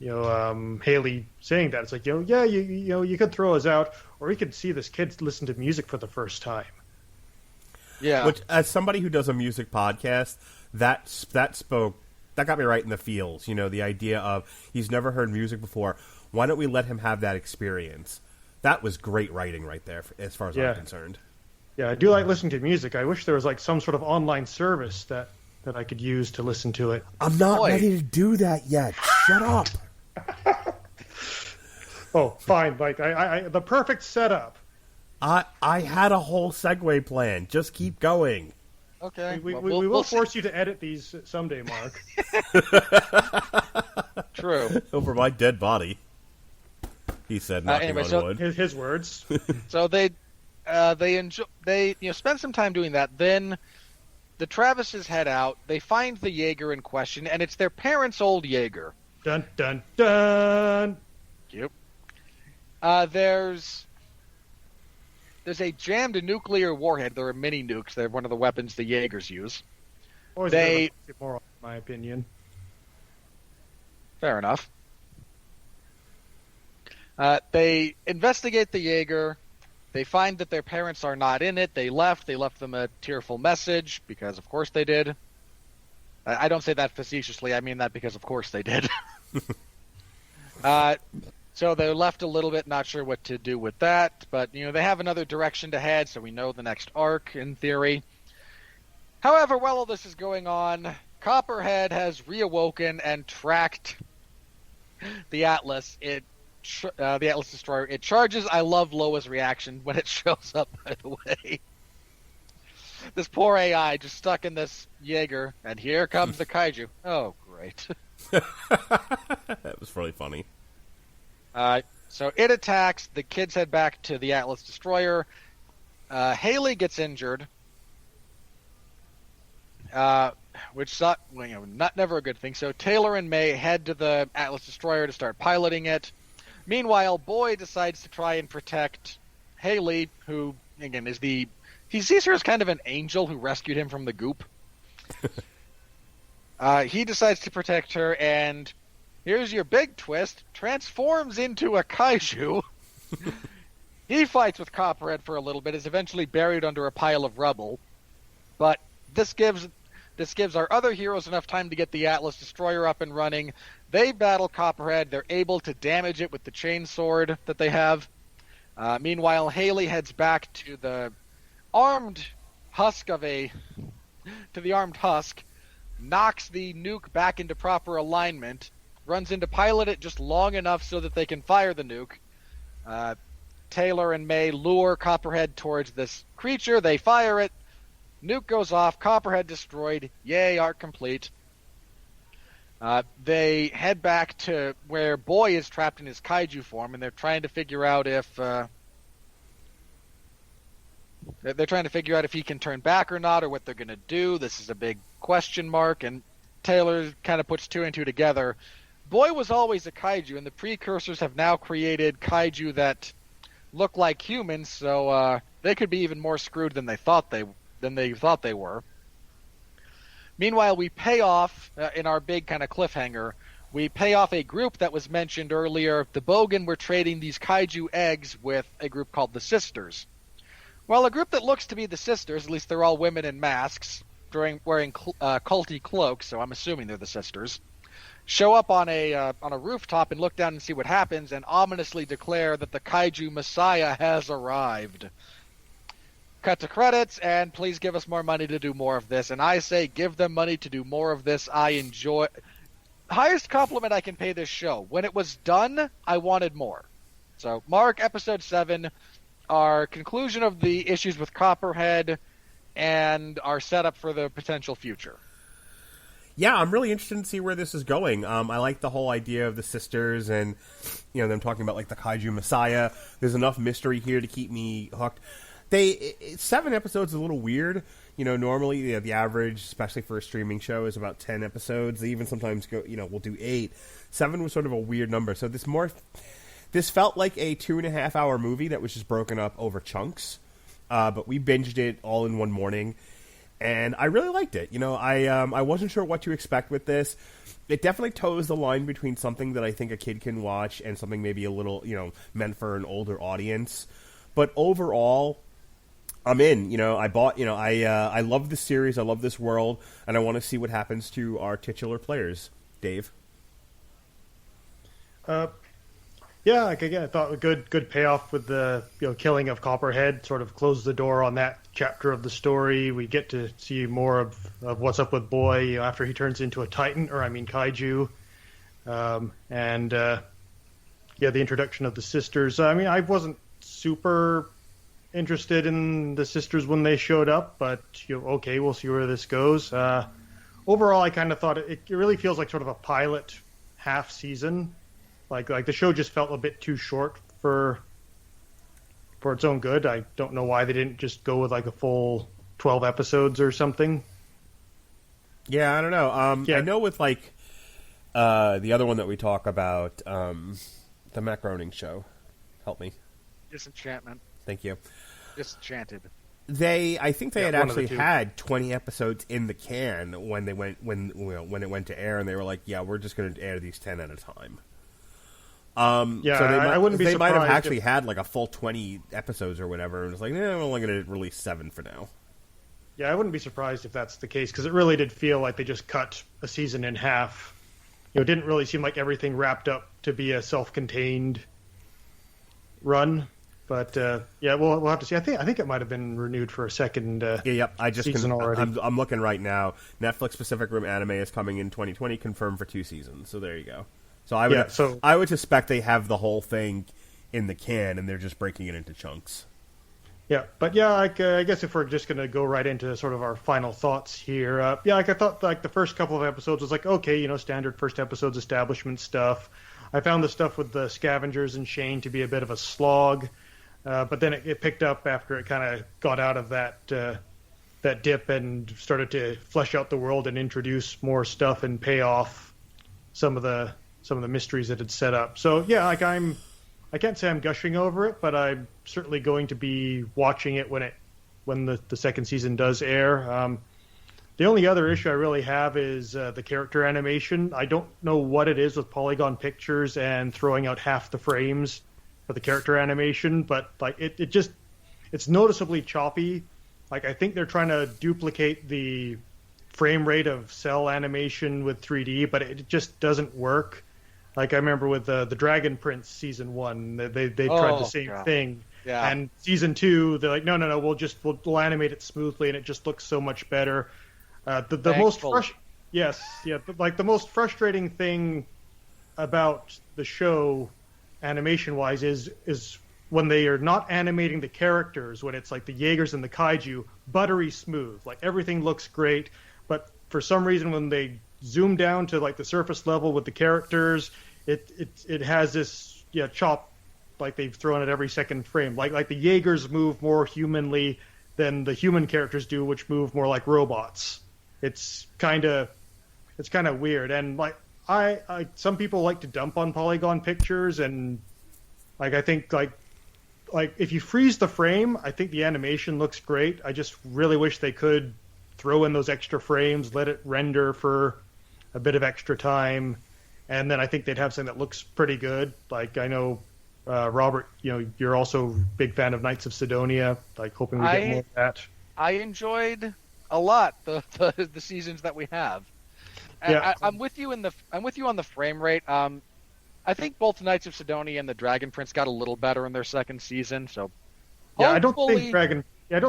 Haley saying that it's like you could throw us out, or we could see this kid listen to music for the first time. Yeah. Which, as somebody who does a music podcast, that got me right in the feels. You know, the idea of he's never heard music before. Why don't we let him have that experience? That was great writing right there, as far as I'm concerned. Yeah, I do like listening to music. I wish there was like some sort of online service that I could use to listen to it. I'm not ready to do that yet. Shut up. Oh, fine. Like I the perfect setup. I had a whole segue plan. Just keep going. Okay. We will force you to edit these someday, Mark. True. Over my dead body. He said, knocking on wood. His words. So they spend some time doing that. Then the Travises head out. They find the Jaeger in question, and it's their parents' old Jaeger. Dun dun dun. Yep. There's a jammed nuclear warhead. There are mini nukes. They're one of the weapons the Jaegers use. Always a bit more, in my opinion. Fair enough. They investigate the Jaeger. They find that their parents are not in it. They left. They left them a tearful message, because of course they did. I don't say that facetiously. I mean that because of course they did. So they're left a little bit not sure what to do with that. But, they have another direction to head, so we know the next arc, in theory. However, while all this is going on, Copperhead has reawoken and tracked the Atlas. The Atlas Destroyer. It charges. I love Loa's reaction when it shows up, by the way. This poor AI just stuck in this Jaeger, and here comes the kaiju. Oh, great. That was really funny. So it attacks. The kids head back to the Atlas Destroyer. Haley gets injured, which is never a good thing. So Taylor and May head to the Atlas Destroyer to start piloting it. Meanwhile, Boy decides to try and protect Haley, who, again, he sees her as kind of an angel who rescued him from the goop. He decides to protect her, and here's your big twist, transforms into a kaiju. He fights with Copperhead for a little bit, is eventually buried under a pile of rubble. But this gives our other heroes enough time to get the Atlas Destroyer up and running. They battle Copperhead. They're able to damage it with the chainsword that they have. Meanwhile, Haley heads back to the armed husk, knocks the nuke back into proper alignment, runs in to pilot it just long enough so that they can fire the nuke. Taylor and May lure Copperhead towards this creature. They fire it. Nuke goes off. Copperhead destroyed. Yay, arc complete. They head back to where Boy is trapped in his kaiju form, and they're trying to figure out if he can turn back or not, or what they're going to do. This is a big question mark, and Taylor kind of puts two and two together. Boy was always a kaiju, and the precursors have now created kaiju that look like humans, so they could be even more screwed than they thought they were. Meanwhile, we pay off, in our big kind of cliffhanger, we pay off a group that was mentioned earlier. The Bogan were trading these kaiju eggs with a group called the Sisters. Well, a group that looks to be the Sisters, at least they're all women in masks, wearing culty cloaks, so I'm assuming they're the Sisters, show up on a rooftop and look down and see what happens, and ominously declare that the kaiju messiah has arrived. Cut to credits, and please give us more money to do more of this. And I say, give them money to do more of this. I enjoy. Highest compliment I can pay this show. When it was done, I wanted more. So, Mark, episode 7, our conclusion of the issues with Copperhead, and our setup for the potential future. Yeah, I'm really interested to see where this is going. I like the whole idea of the Sisters and, them talking about, like, the Kaiju Messiah. There's enough mystery here to keep me hooked. 7 episodes is a little weird. Normally the average, especially for a streaming show, is about 10 episodes. They even sometimes go, we'll do 8. 7 was sort of a weird number. So this felt like a 2.5-hour movie that was just broken up over chunks. But we binged it all in one morning. And I really liked it. I wasn't sure what to expect with this. It definitely toes the line between something that I think a kid can watch and something maybe a little, meant for an older audience. But overall, I'm in. I bought. I love this series. I love this world, and I want to see what happens to our titular players. Dave. Yeah, again, I thought a good payoff with the killing of Copperhead sort of closed the door on that chapter of the story. We get to see more of what's up with Boy after he turns into a Titan, kaiju, and the introduction of the sisters. I wasn't super interested in the sisters when they showed up, but okay, we'll see where this goes. Overall, I kind of thought it really feels like sort of a pilot half season. Like the show just felt a bit too short for its own good. I don't know why they didn't just go with like a full 12 episodes or something. Yeah, I don't know. I know with like the other one that we talk about, the Matt Groening show. Help me. Disenchantment. Thank you. Disenchanted. I think they had one of the actually two. had 20 episodes in the can when it went to air, and they were like, "Yeah, we're just going to air these 10 at a time." So I wouldn't be they might have surprised actually if- had like a full 20 episodes or whatever, and it's like, we're only going to release 7 for now. Yeah, I wouldn't be surprised if that's the case, because it really did feel like they just cut a season in half. It didn't really seem like everything wrapped up to be a self-contained run. But we'll have to see. I think it might have been renewed for a second I just season already. I'm looking right now. Netflix Pacific Rim anime is coming in 2020, confirmed for 2 seasons. So there you go. So I would suspect they have the whole thing in the can, and they're just breaking it into chunks. Yeah, but I guess if we're just going to go right into sort of our final thoughts here, I thought like the first couple of episodes was like, okay, standard first episodes establishment stuff. I found the stuff with the scavengers and Shane to be a bit of a slog, but then it picked up after it kind of got out of that dip and started to flesh out the world and introduce more stuff and pay off some of the mysteries it had set up. So yeah, I can't say I'm gushing over it, but I'm certainly going to be watching it when the second season does air. The only other issue I really have is the character animation. I don't know what it is with Polygon Pictures and throwing out half the frames for the character animation, but like it's noticeably choppy. Like I think they're trying to duplicate the frame rate of cell animation with 3D, but it just doesn't work. Like I remember with the Dragon Prince season 1, they tried the same thing. Yeah. And season 2, they're like, no, we'll animate it smoothly, and it just looks so much better. The most frustrating thing about the show, animation wise, is when they are not animating the characters. When it's like the Jaegers and the Kaiju, buttery smooth, like everything looks great, but for some reason when they zoom down to like the surface level with the characters, it has this chop, like they've thrown it every second frame. Like the Jaegers move more humanly than the human characters do, which move more like robots. It's kind of weird. And like I some people like to dump on Polygon Pictures, and like I think like if you freeze the frame, I think the animation looks great. I just really wish they could throw in those extra frames, let it render for a bit of extra time, and then I think they'd have something that looks pretty good. Like I know, Robert, you're also a big fan of Knights of Sidonia. Like hoping we get more of that. I enjoyed a lot the seasons that we have. Yeah. I'm with you on the frame rate. I think both Knights of Sidonia and the Dragon Prince got a little better in their second season. So yeah, I don't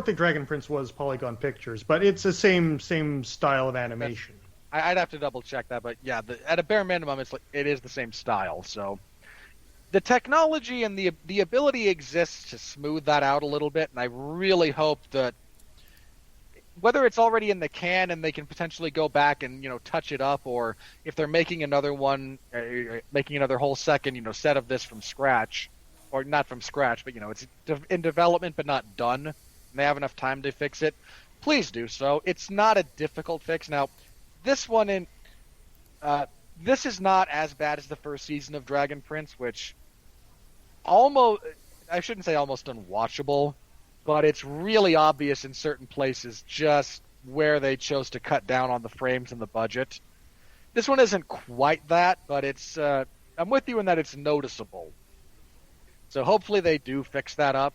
think Dragon Prince was Polygon Pictures, but it's the same style of animation. I'd have to double check that, but yeah, at a bare minimum, it is the same style. So the technology and the ability exists to smooth that out a little bit, and I really hope that whether it's already in the can and they can potentially go back and touch it up, or if they're making another one, making another whole second set of this from scratch, or not from scratch, but it's in development but not done, and they have enough time to fix it, please do so. It's not a difficult fix. Now, this one this is not as bad as the first season of Dragon Prince, which I shouldn't say almost unwatchable, but it's really obvious in certain places just where they chose to cut down on the frames and the budget. This one isn't quite that, but it's I'm with you in that it's noticeable. So hopefully they do fix that up.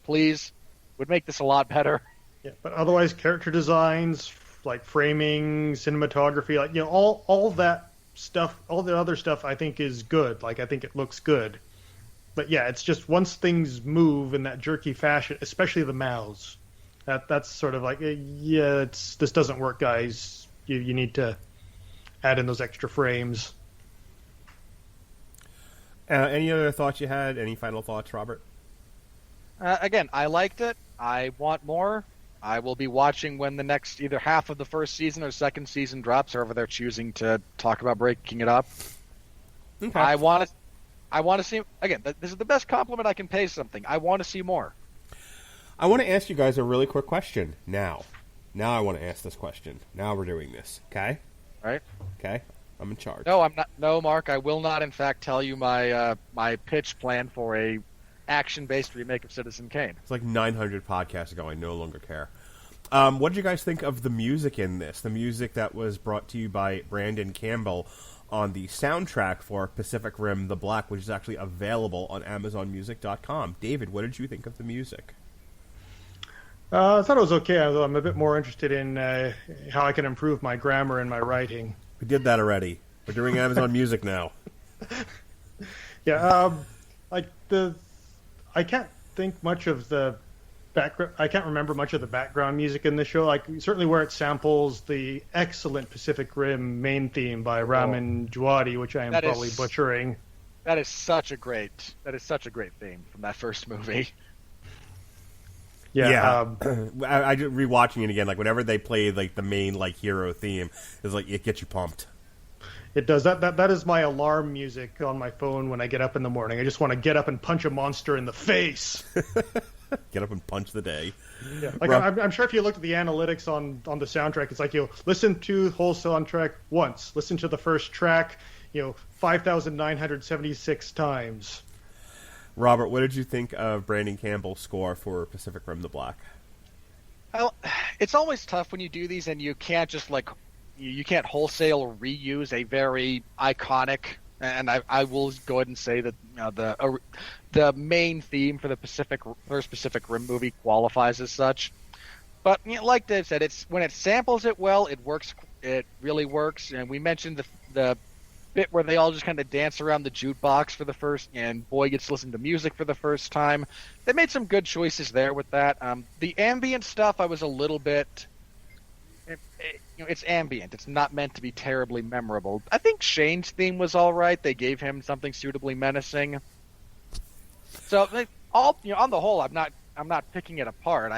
Please, would make this a lot better. Yeah, but otherwise, character designs, like framing, cinematography, like all that stuff, all the other stuff, I think is good. Like I think it looks good. But yeah, it's just once things move in that jerky fashion, especially the mouths, that's sort of like, this doesn't work, guys. You need to add in those extra frames. Any other thoughts you had? Any final thoughts, Robert? Again, I liked it. I want more. I will be watching when the next either half of the first season or second season drops, however they're choosing to talk about breaking it up. Okay. I want to see, again, this is the best compliment I can pay something. I want to see more. I want to ask you guys a really quick question now. Now I want to ask this question. Now we're doing this, okay? Right? Okay? I'm in charge. No, I'm not. No, Mark, I will not, in fact, tell you my my pitch plan for a action-based remake of Citizen Kane. It's like 900 podcasts ago. I no longer care. What did you guys think of the music in this? The music that was brought to you by Brandon Campbell on the soundtrack for Pacific Rim: The Black, which is actually available on AmazonMusic.com. David, what did you think of the music? I thought it was okay, although I'm a bit more interested in how I can improve my grammar and my writing. We did that already. We're doing Amazon Music now. Yeah, I can't think much of the background. I can't remember much of the background music in the show. Like certainly where it samples the excellent Pacific Rim main theme by Ramin Djawadi, which I am probably butchering. That is such a great theme from that first movie. Yeah. I just rewatching it again. Like whenever they play like the main like hero theme, it's like it gets you pumped. It does. That is my alarm music on my phone when I get up in the morning. I just want to get up and punch a monster in the face. Get up and punch the day. Yeah, like I'm sure if you looked at the analytics on the soundtrack, it's like you listen to the whole soundtrack once, listen to the first track, 5,976 times. Robert, what did you think of Brandon Campbell's score for Pacific Rim: The Black? Well, it's always tough when you do these and you can't just you can't wholesale reuse a very iconic. And I will go ahead and say that the main theme for the first Pacific Rim movie qualifies as such. But like Dave said, it's when it samples it well, it works. It really works. And we mentioned the bit where they all just kind of dance around the jukebox for the first, and boy gets to listen to music for the first time. They made some good choices there with that. The ambient stuff, I was a little bit. It's ambient. It's not meant to be terribly memorable. I think Shane's theme was all right. They gave him something suitably menacing. So, on the whole, I'm not picking it apart.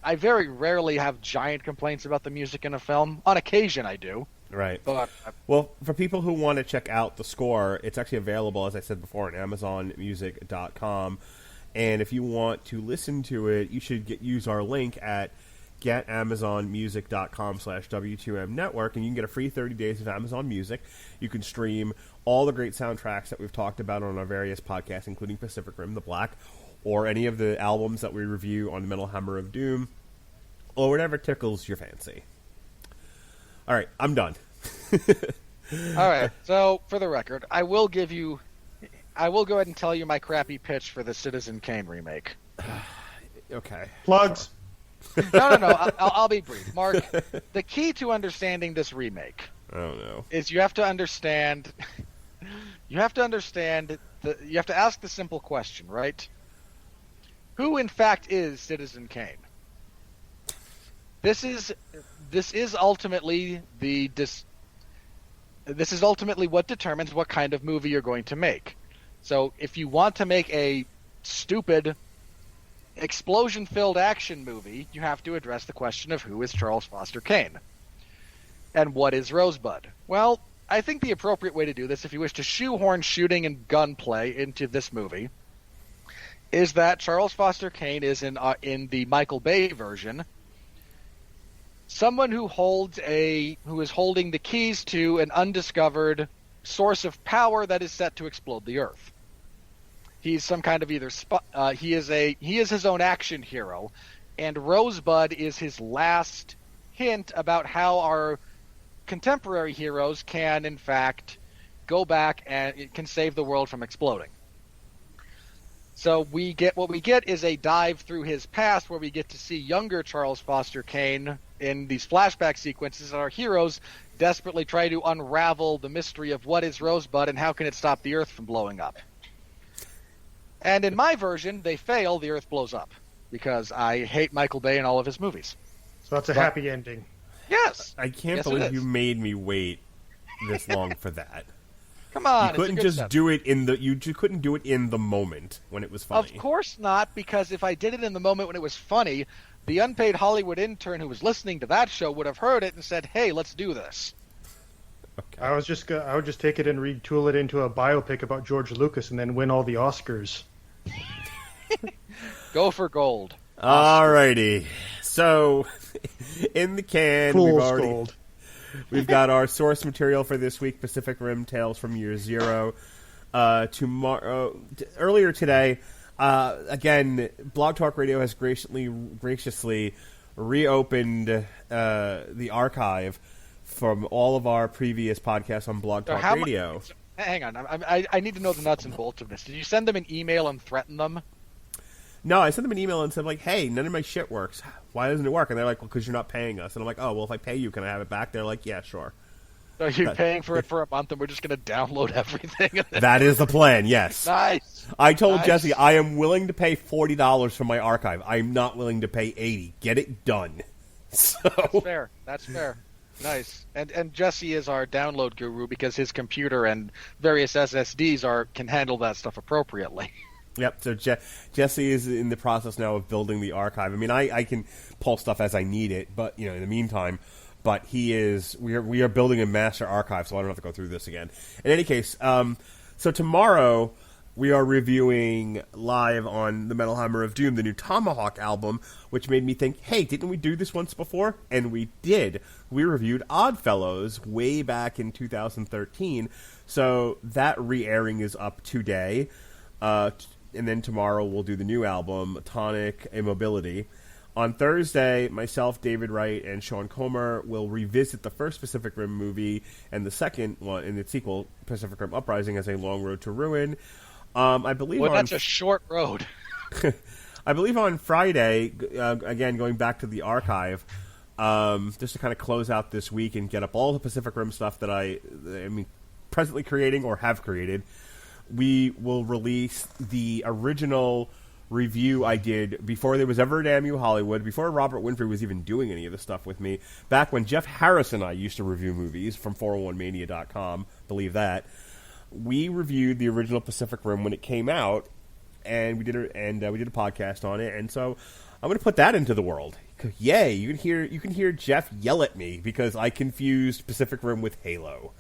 I very rarely have giant complaints about the music in a film. On occasion, I do. Right. But well, for people who want to check out the score, it's actually available, as I said before, on AmazonMusic.com. And if you want to listen to it, you should use our link at getamazonmusic.com/W2M network, and you can get a free 30 days of Amazon Music. You can stream all the great soundtracks that we've talked about on our various podcasts, including Pacific Rim: The Black, or any of the albums that we review on Metal Hammer of Doom, or whatever tickles your fancy. All right, I'm done. All right, so for the record, I will go ahead and tell you my crappy pitch for the Citizen Kane remake. Okay. Plugs. No. I'll be brief. Mark, the key to understanding this remake is you have to understand. You have to ask the simple question, right? Who, in fact, is Citizen Kane? This is ultimately what determines what kind of movie you're going to make. So, if you want to make a stupid, explosion-filled action movie, you have to address the question of who is Charles Foster Kane. And what is Rosebud? Well, I think the appropriate way to do this, if you wish to shoehorn shooting and gunplay into this movie, is that Charles Foster Kane is in the Michael Bay version, someone who is holding the keys to an undiscovered source of power that is set to explode the Earth. He's some kind of he is his own action hero, and Rosebud is his last hint about how our contemporary heroes can, in fact, go back and it can save the world from exploding. So what we get is a dive through his past where we get to see younger Charles Foster Kane in these flashback sequences, and our heroes desperately try to unravel the mystery of what is Rosebud and how can it stop the Earth from blowing up. And in my version, they fail, the Earth blows up, because I hate Michael Bay and all of his movies. So that's a happy ending. Yes! I can't Yes, believe you made me wait this long for that. Come on, You couldn't just do it you just couldn't do it in the moment when it was funny. Of course not, because if I did it in the moment when it was funny, the unpaid Hollywood intern who was listening to that show would have heard it and said, "Hey, let's do this." Okay. I would just take it and retool it into a biopic about George Lucas and then win all the Oscars. Go for gold. Alrighty. So, in the can, Fool's gold. We've got our source material for this week, Pacific Rim Tales from Year Zero. Earlier today, again, Blog Talk Radio has graciously reopened the archive from all of our previous podcasts on Blog Talk Radio. Hang on, I need to know the nuts and bolts of this. Did you send them an email and threaten them? No, I sent them an email and said, like, hey, none of my shit works. Why doesn't it work? And they're like, well, because you're not paying us. And I'm like, oh, well, if I pay you, can I have it back? They're like, yeah, sure. So you're paying for it for a month and we're just going to download everything? That is the plan, yes. Nice. I told Jesse, I am willing to pay $40 for my archive. I'm not willing to pay $80. Get it done. So That's fair. Nice. And Jesse is our download guru because his computer and various SSDs can handle that stuff appropriately. Yep, so Jesse is in the process now of building the archive. I mean, I can pull stuff as I need it, but, in the meantime, but we are building a master archive, so I don't have to go through this again. In any case, so tomorrow we are reviewing live on the Metal Hammer of Doom, the new Tomahawk album, which made me think, hey, didn't we do this once before? And we did. We reviewed Oddfellows way back in 2013, so that re-airing is up today. And then tomorrow we'll do the new album, Tonic Immobility. On Thursday, myself, David Wright, and Sean Comer will revisit the first Pacific Rim movie and the second one in its sequel, Pacific Rim Uprising, as a Long Road to Ruin. I believe that's a short road. I believe on Friday, again, going back to the archive, just to kind of close out this week and get up all the Pacific Rim stuff that I mean, presently creating or have created, we will release the original review I did before there was ever a Damn You Hollywood, before Robert Winfree was even doing any of this stuff with me, back when Jeff Harris and I used to review movies from 401mania.com, believe that. We reviewed the original Pacific Rim when it came out, and we did a podcast on it, and so I'm going to put that into the world. Yay, you can hear Jeff yell at me because I confused Pacific Rim with Halo.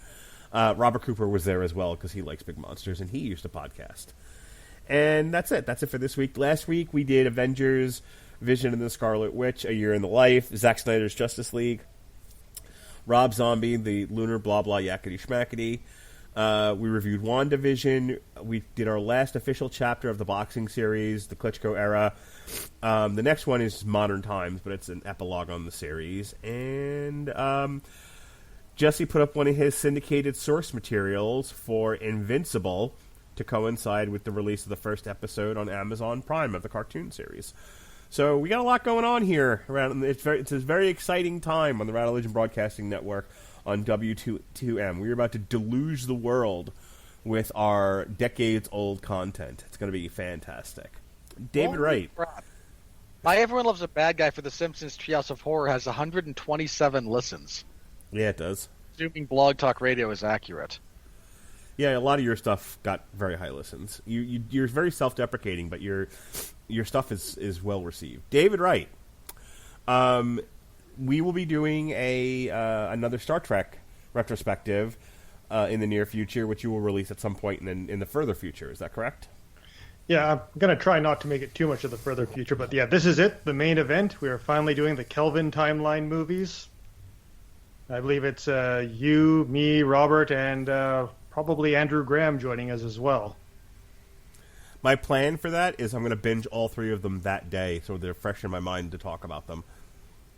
Robert Cooper was there as well because he likes big monsters and he used a podcast. And that's it. That's it for this week. Last week we did Avengers, Vision and the Scarlet Witch, A Year in the Life, Zack Snyder's Justice League, Rob Zombie, the Lunar Blah Blah Yakety Schmackety. We reviewed WandaVision. We did our last official chapter of the boxing series, the Klitschko era. The next one is Modern Times, but it's an epilogue on the series. And Jesse put up one of his syndicated source materials for Invincible to coincide with the release of the first episode on Amazon Prime of the cartoon series. So we got a lot going on here. It's a very exciting time on the Radulich Broadcasting Network on W2M. We're about to deluge the world with our decades-old content. It's going to be fantastic. David Wright. My Everyone Loves a Bad Guy for The Simpsons Treehouse of Horror has 127 listens. Yeah, it does. Assuming Blog Talk Radio is accurate. Yeah, a lot of your stuff got very high listens. You're very self-deprecating, but your stuff is well received. David Wright. We will be doing another Star Trek retrospective in the near future, which you will release at some point in the further future. Is that correct? Yeah, I'm going to try not to make it too much of the further future, but yeah, this is it, the main event. We are finally doing the Kelvin timeline movies. I believe it's you, me, Robert, and probably Andrew Graham joining us as well. My plan for that is I'm going to binge all three of them that day, so they're fresh in my mind to talk about them.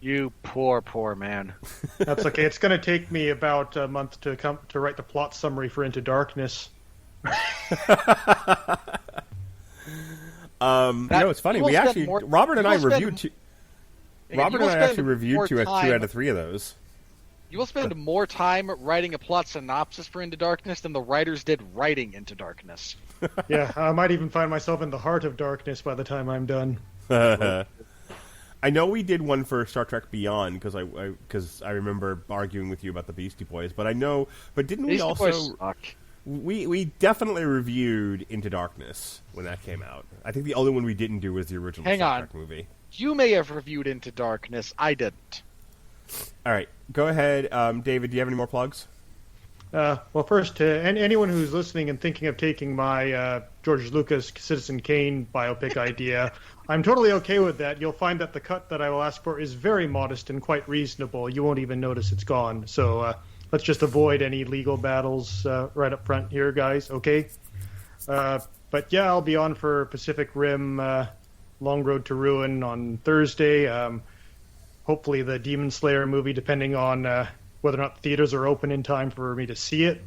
You poor, poor man. That's okay. It's going to take me about a month to write the plot summary for Into Darkness. It's funny. We actually Robert and I reviewed two. Robert and I actually reviewed two out of three of those. You will spend more time writing a plot synopsis for Into Darkness than the writers did writing Into Darkness. Yeah, I might even find myself in the heart of darkness by the time I'm done. I know we did one for Star Trek Beyond because I remember arguing with you about the Beastie Boys, but didn't we also? Boys suck. We definitely reviewed Into Darkness when that came out. I think the only one we didn't do was the original Star Trek movie. You may have reviewed Into Darkness. I didn't. All right, go ahead, David. Do you have any more plugs? Well, first, anyone who's listening and thinking of taking my George Lucas Citizen Kane biopic idea, I'm totally okay with that. You'll find that the cut that I will ask for is very modest and quite reasonable. You won't even notice it's gone. So let's just avoid any legal battles right up front here, guys, okay? But yeah, I'll be on for Pacific Rim Long Road to Ruin on Thursday. Hopefully the Demon Slayer movie, depending on whether or not the theaters are open in time for me to see it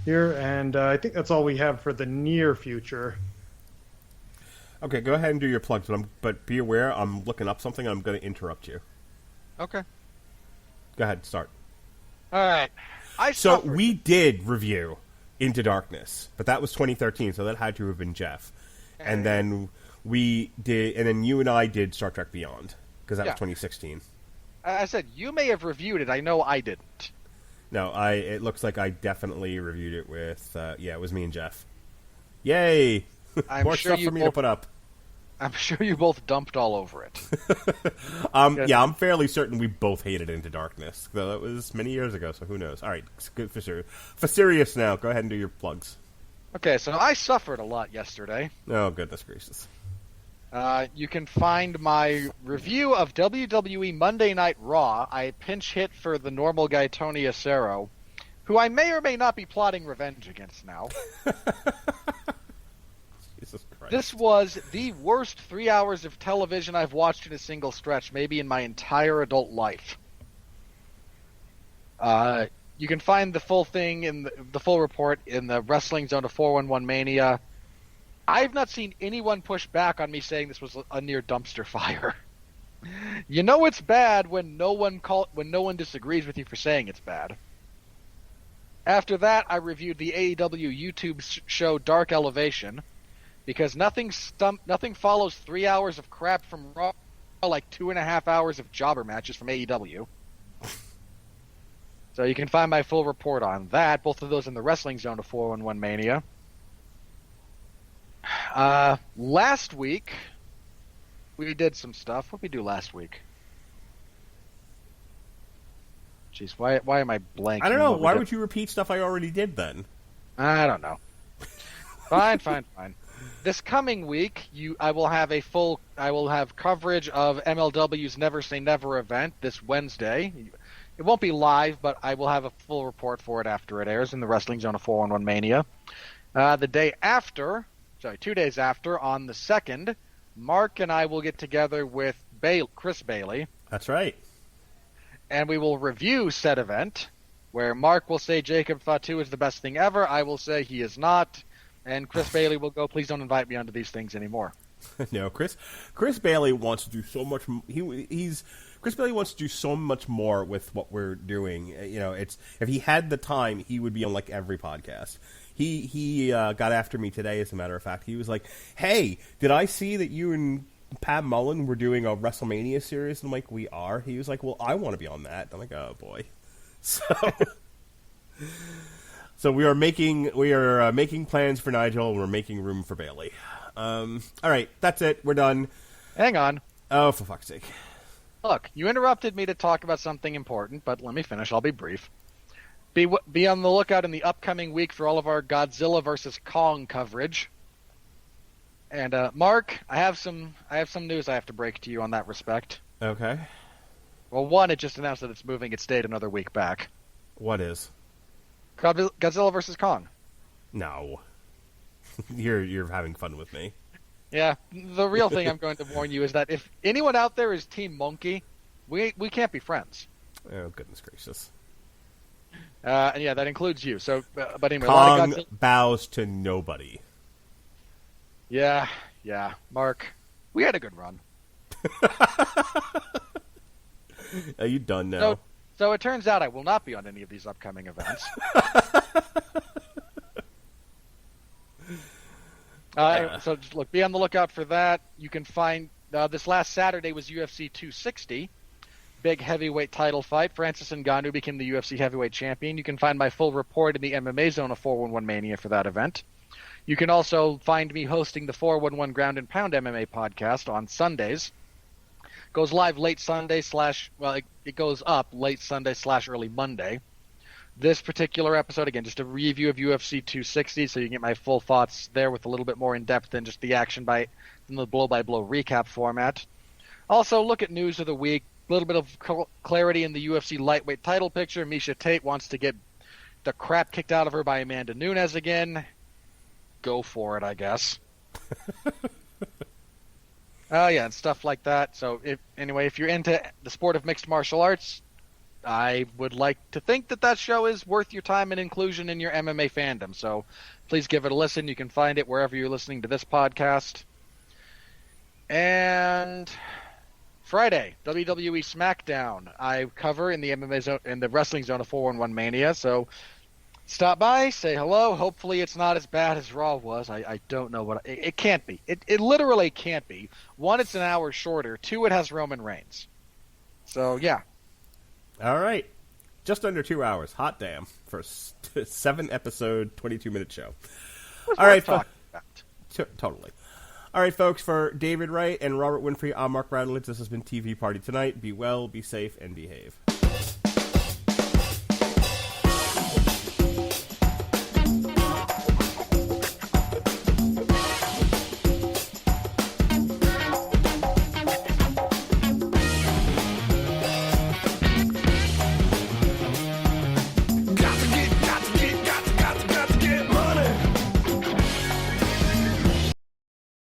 here. And I think that's all we have for the near future. Okay, go ahead and do your plugs, but be aware, I'm looking up something and I'm going to interrupt you. Okay. Go ahead, start. All right. So we did review Into Darkness, but that was 2013, so that had to have been Jeff. And then we did, and then you and I did Star Trek Beyond, because that was 2016. I said you may have reviewed it. I know I didn't. No, it looks like I definitely reviewed it with, it was me and Jeff. Yay! More stuff for me to put up. I'm sure you both dumped all over it. Yeah, I'm fairly certain we both hated Into Darkness, though that was many years ago, so who knows. All right, good for sure. For serious now, go ahead and do your plugs. Okay, so I suffered a lot yesterday. Oh, goodness gracious. You can find my review of WWE Monday Night Raw. I pinch hit for the normal guy Tony Acero, who I may or may not be plotting revenge against now. Jesus Christ. This was the worst 3 hours of television I've watched in a single stretch, maybe in my entire adult life. You can find the full thing in the full report in the Wrestling Zone of 411 Mania. I've not seen anyone push back on me saying this was a near dumpster fire. You know it's bad when no one disagrees with you for saying it's bad. After that, I reviewed the AEW YouTube show Dark Elevation, because nothing follows 3 hours of crap from Raw like 2.5 hours of jobber matches from AEW. So you can find my full report on that, both of those in the Wrestling Zone of 411 Mania. Last week, we did some stuff. What did we do last week? Jeez, why am I blanking? I don't know. Why would you repeat stuff I already did then? I don't know. Fine. This coming week, I will have coverage of MLW's Never Say Never event this Wednesday. It won't be live, but I will have a full report for it after it airs in the Wrestling Zone of 411 Mania. The day after, 2 days after, on the 2nd, Mark and I will get together with Chris Bailey. That's right. And we will review said event, where Mark will say Jacob Fatu is the best thing ever. I will say he is not. And Chris Bailey will go, please don't invite me onto these things anymore. No, Chris Bailey wants to do so much. Chris Bailey wants to do so much more with what we're doing. You know, if he had the time, he would be on like every podcast. He got after me today, as a matter of fact. He was like, "Hey, did I see that you and Pat Mullen were doing a WrestleMania series?" And I'm like, "We are." He was like, "Well, I want to be on that." I'm like, "Oh boy." So we are making plans for Nigel, and we're making room for Bailey. All right, that's it. We're done. Hang on. Oh, for fuck's sake! Look, you interrupted me to talk about something important, but let me finish. I'll be brief. Be on the lookout in the upcoming week for all of our Godzilla vs. Kong coverage. And Mark, I have some news I have to break to you on that respect. Okay. Well, one, it just announced that it's moving its date another week back. What is? Godzilla vs. Kong. No. You're having fun with me. Yeah, the real thing I'm going to warn you is that if anyone out there is Team Monkey, we can't be friends. Oh, goodness gracious. And yeah, that includes you. So, but anyway, Kong bows to nobody. Yeah. Yeah, Mark, we had a good run. Are you done now? So it turns out I will not be on any of these upcoming events. So just look, be on the lookout for that. You can find this last Saturday was UFC 260, big heavyweight title fight. Francis Ngannou became the UFC heavyweight champion. You can find my full report in the MMA Zone of 411 Mania for that event. You can also find me hosting the 411 Ground and Pound MMA podcast on Sundays. Goes live late Sunday it goes up late Sunday / early Monday. This particular episode, again, just a review of UFC 260, so you can get my full thoughts there with a little bit more in depth than just the than the blow-by-blow recap format. Also, look at news of the week, a little bit of clarity in the UFC lightweight title picture. Miesha Tate wants to get the crap kicked out of her by Amanda Nunes again. Go for it, I guess. And stuff like that. So, if you're into the sport of mixed martial arts, I would like to think that show is worth your time and inclusion in your MMA fandom. So please give it a listen. You can find it wherever you're listening to this podcast. And Friday, WWE SmackDown. I cover in the MMA zone, in the wrestling zone of 411 Mania. So stop by, say hello. Hopefully it's not as bad as Raw was. I don't know what it can't be. It literally can't be. 1, it's an hour shorter. 2, it has Roman Reigns. So yeah. All right. Just under 2 hours. Hot damn. For a 7-episode, 22-minute show. All right. Totally. All right, folks. For David Wright and Robert Winfree, I'm Mark Radulich. This has been TV Party Tonight. Be well, be safe, and behave.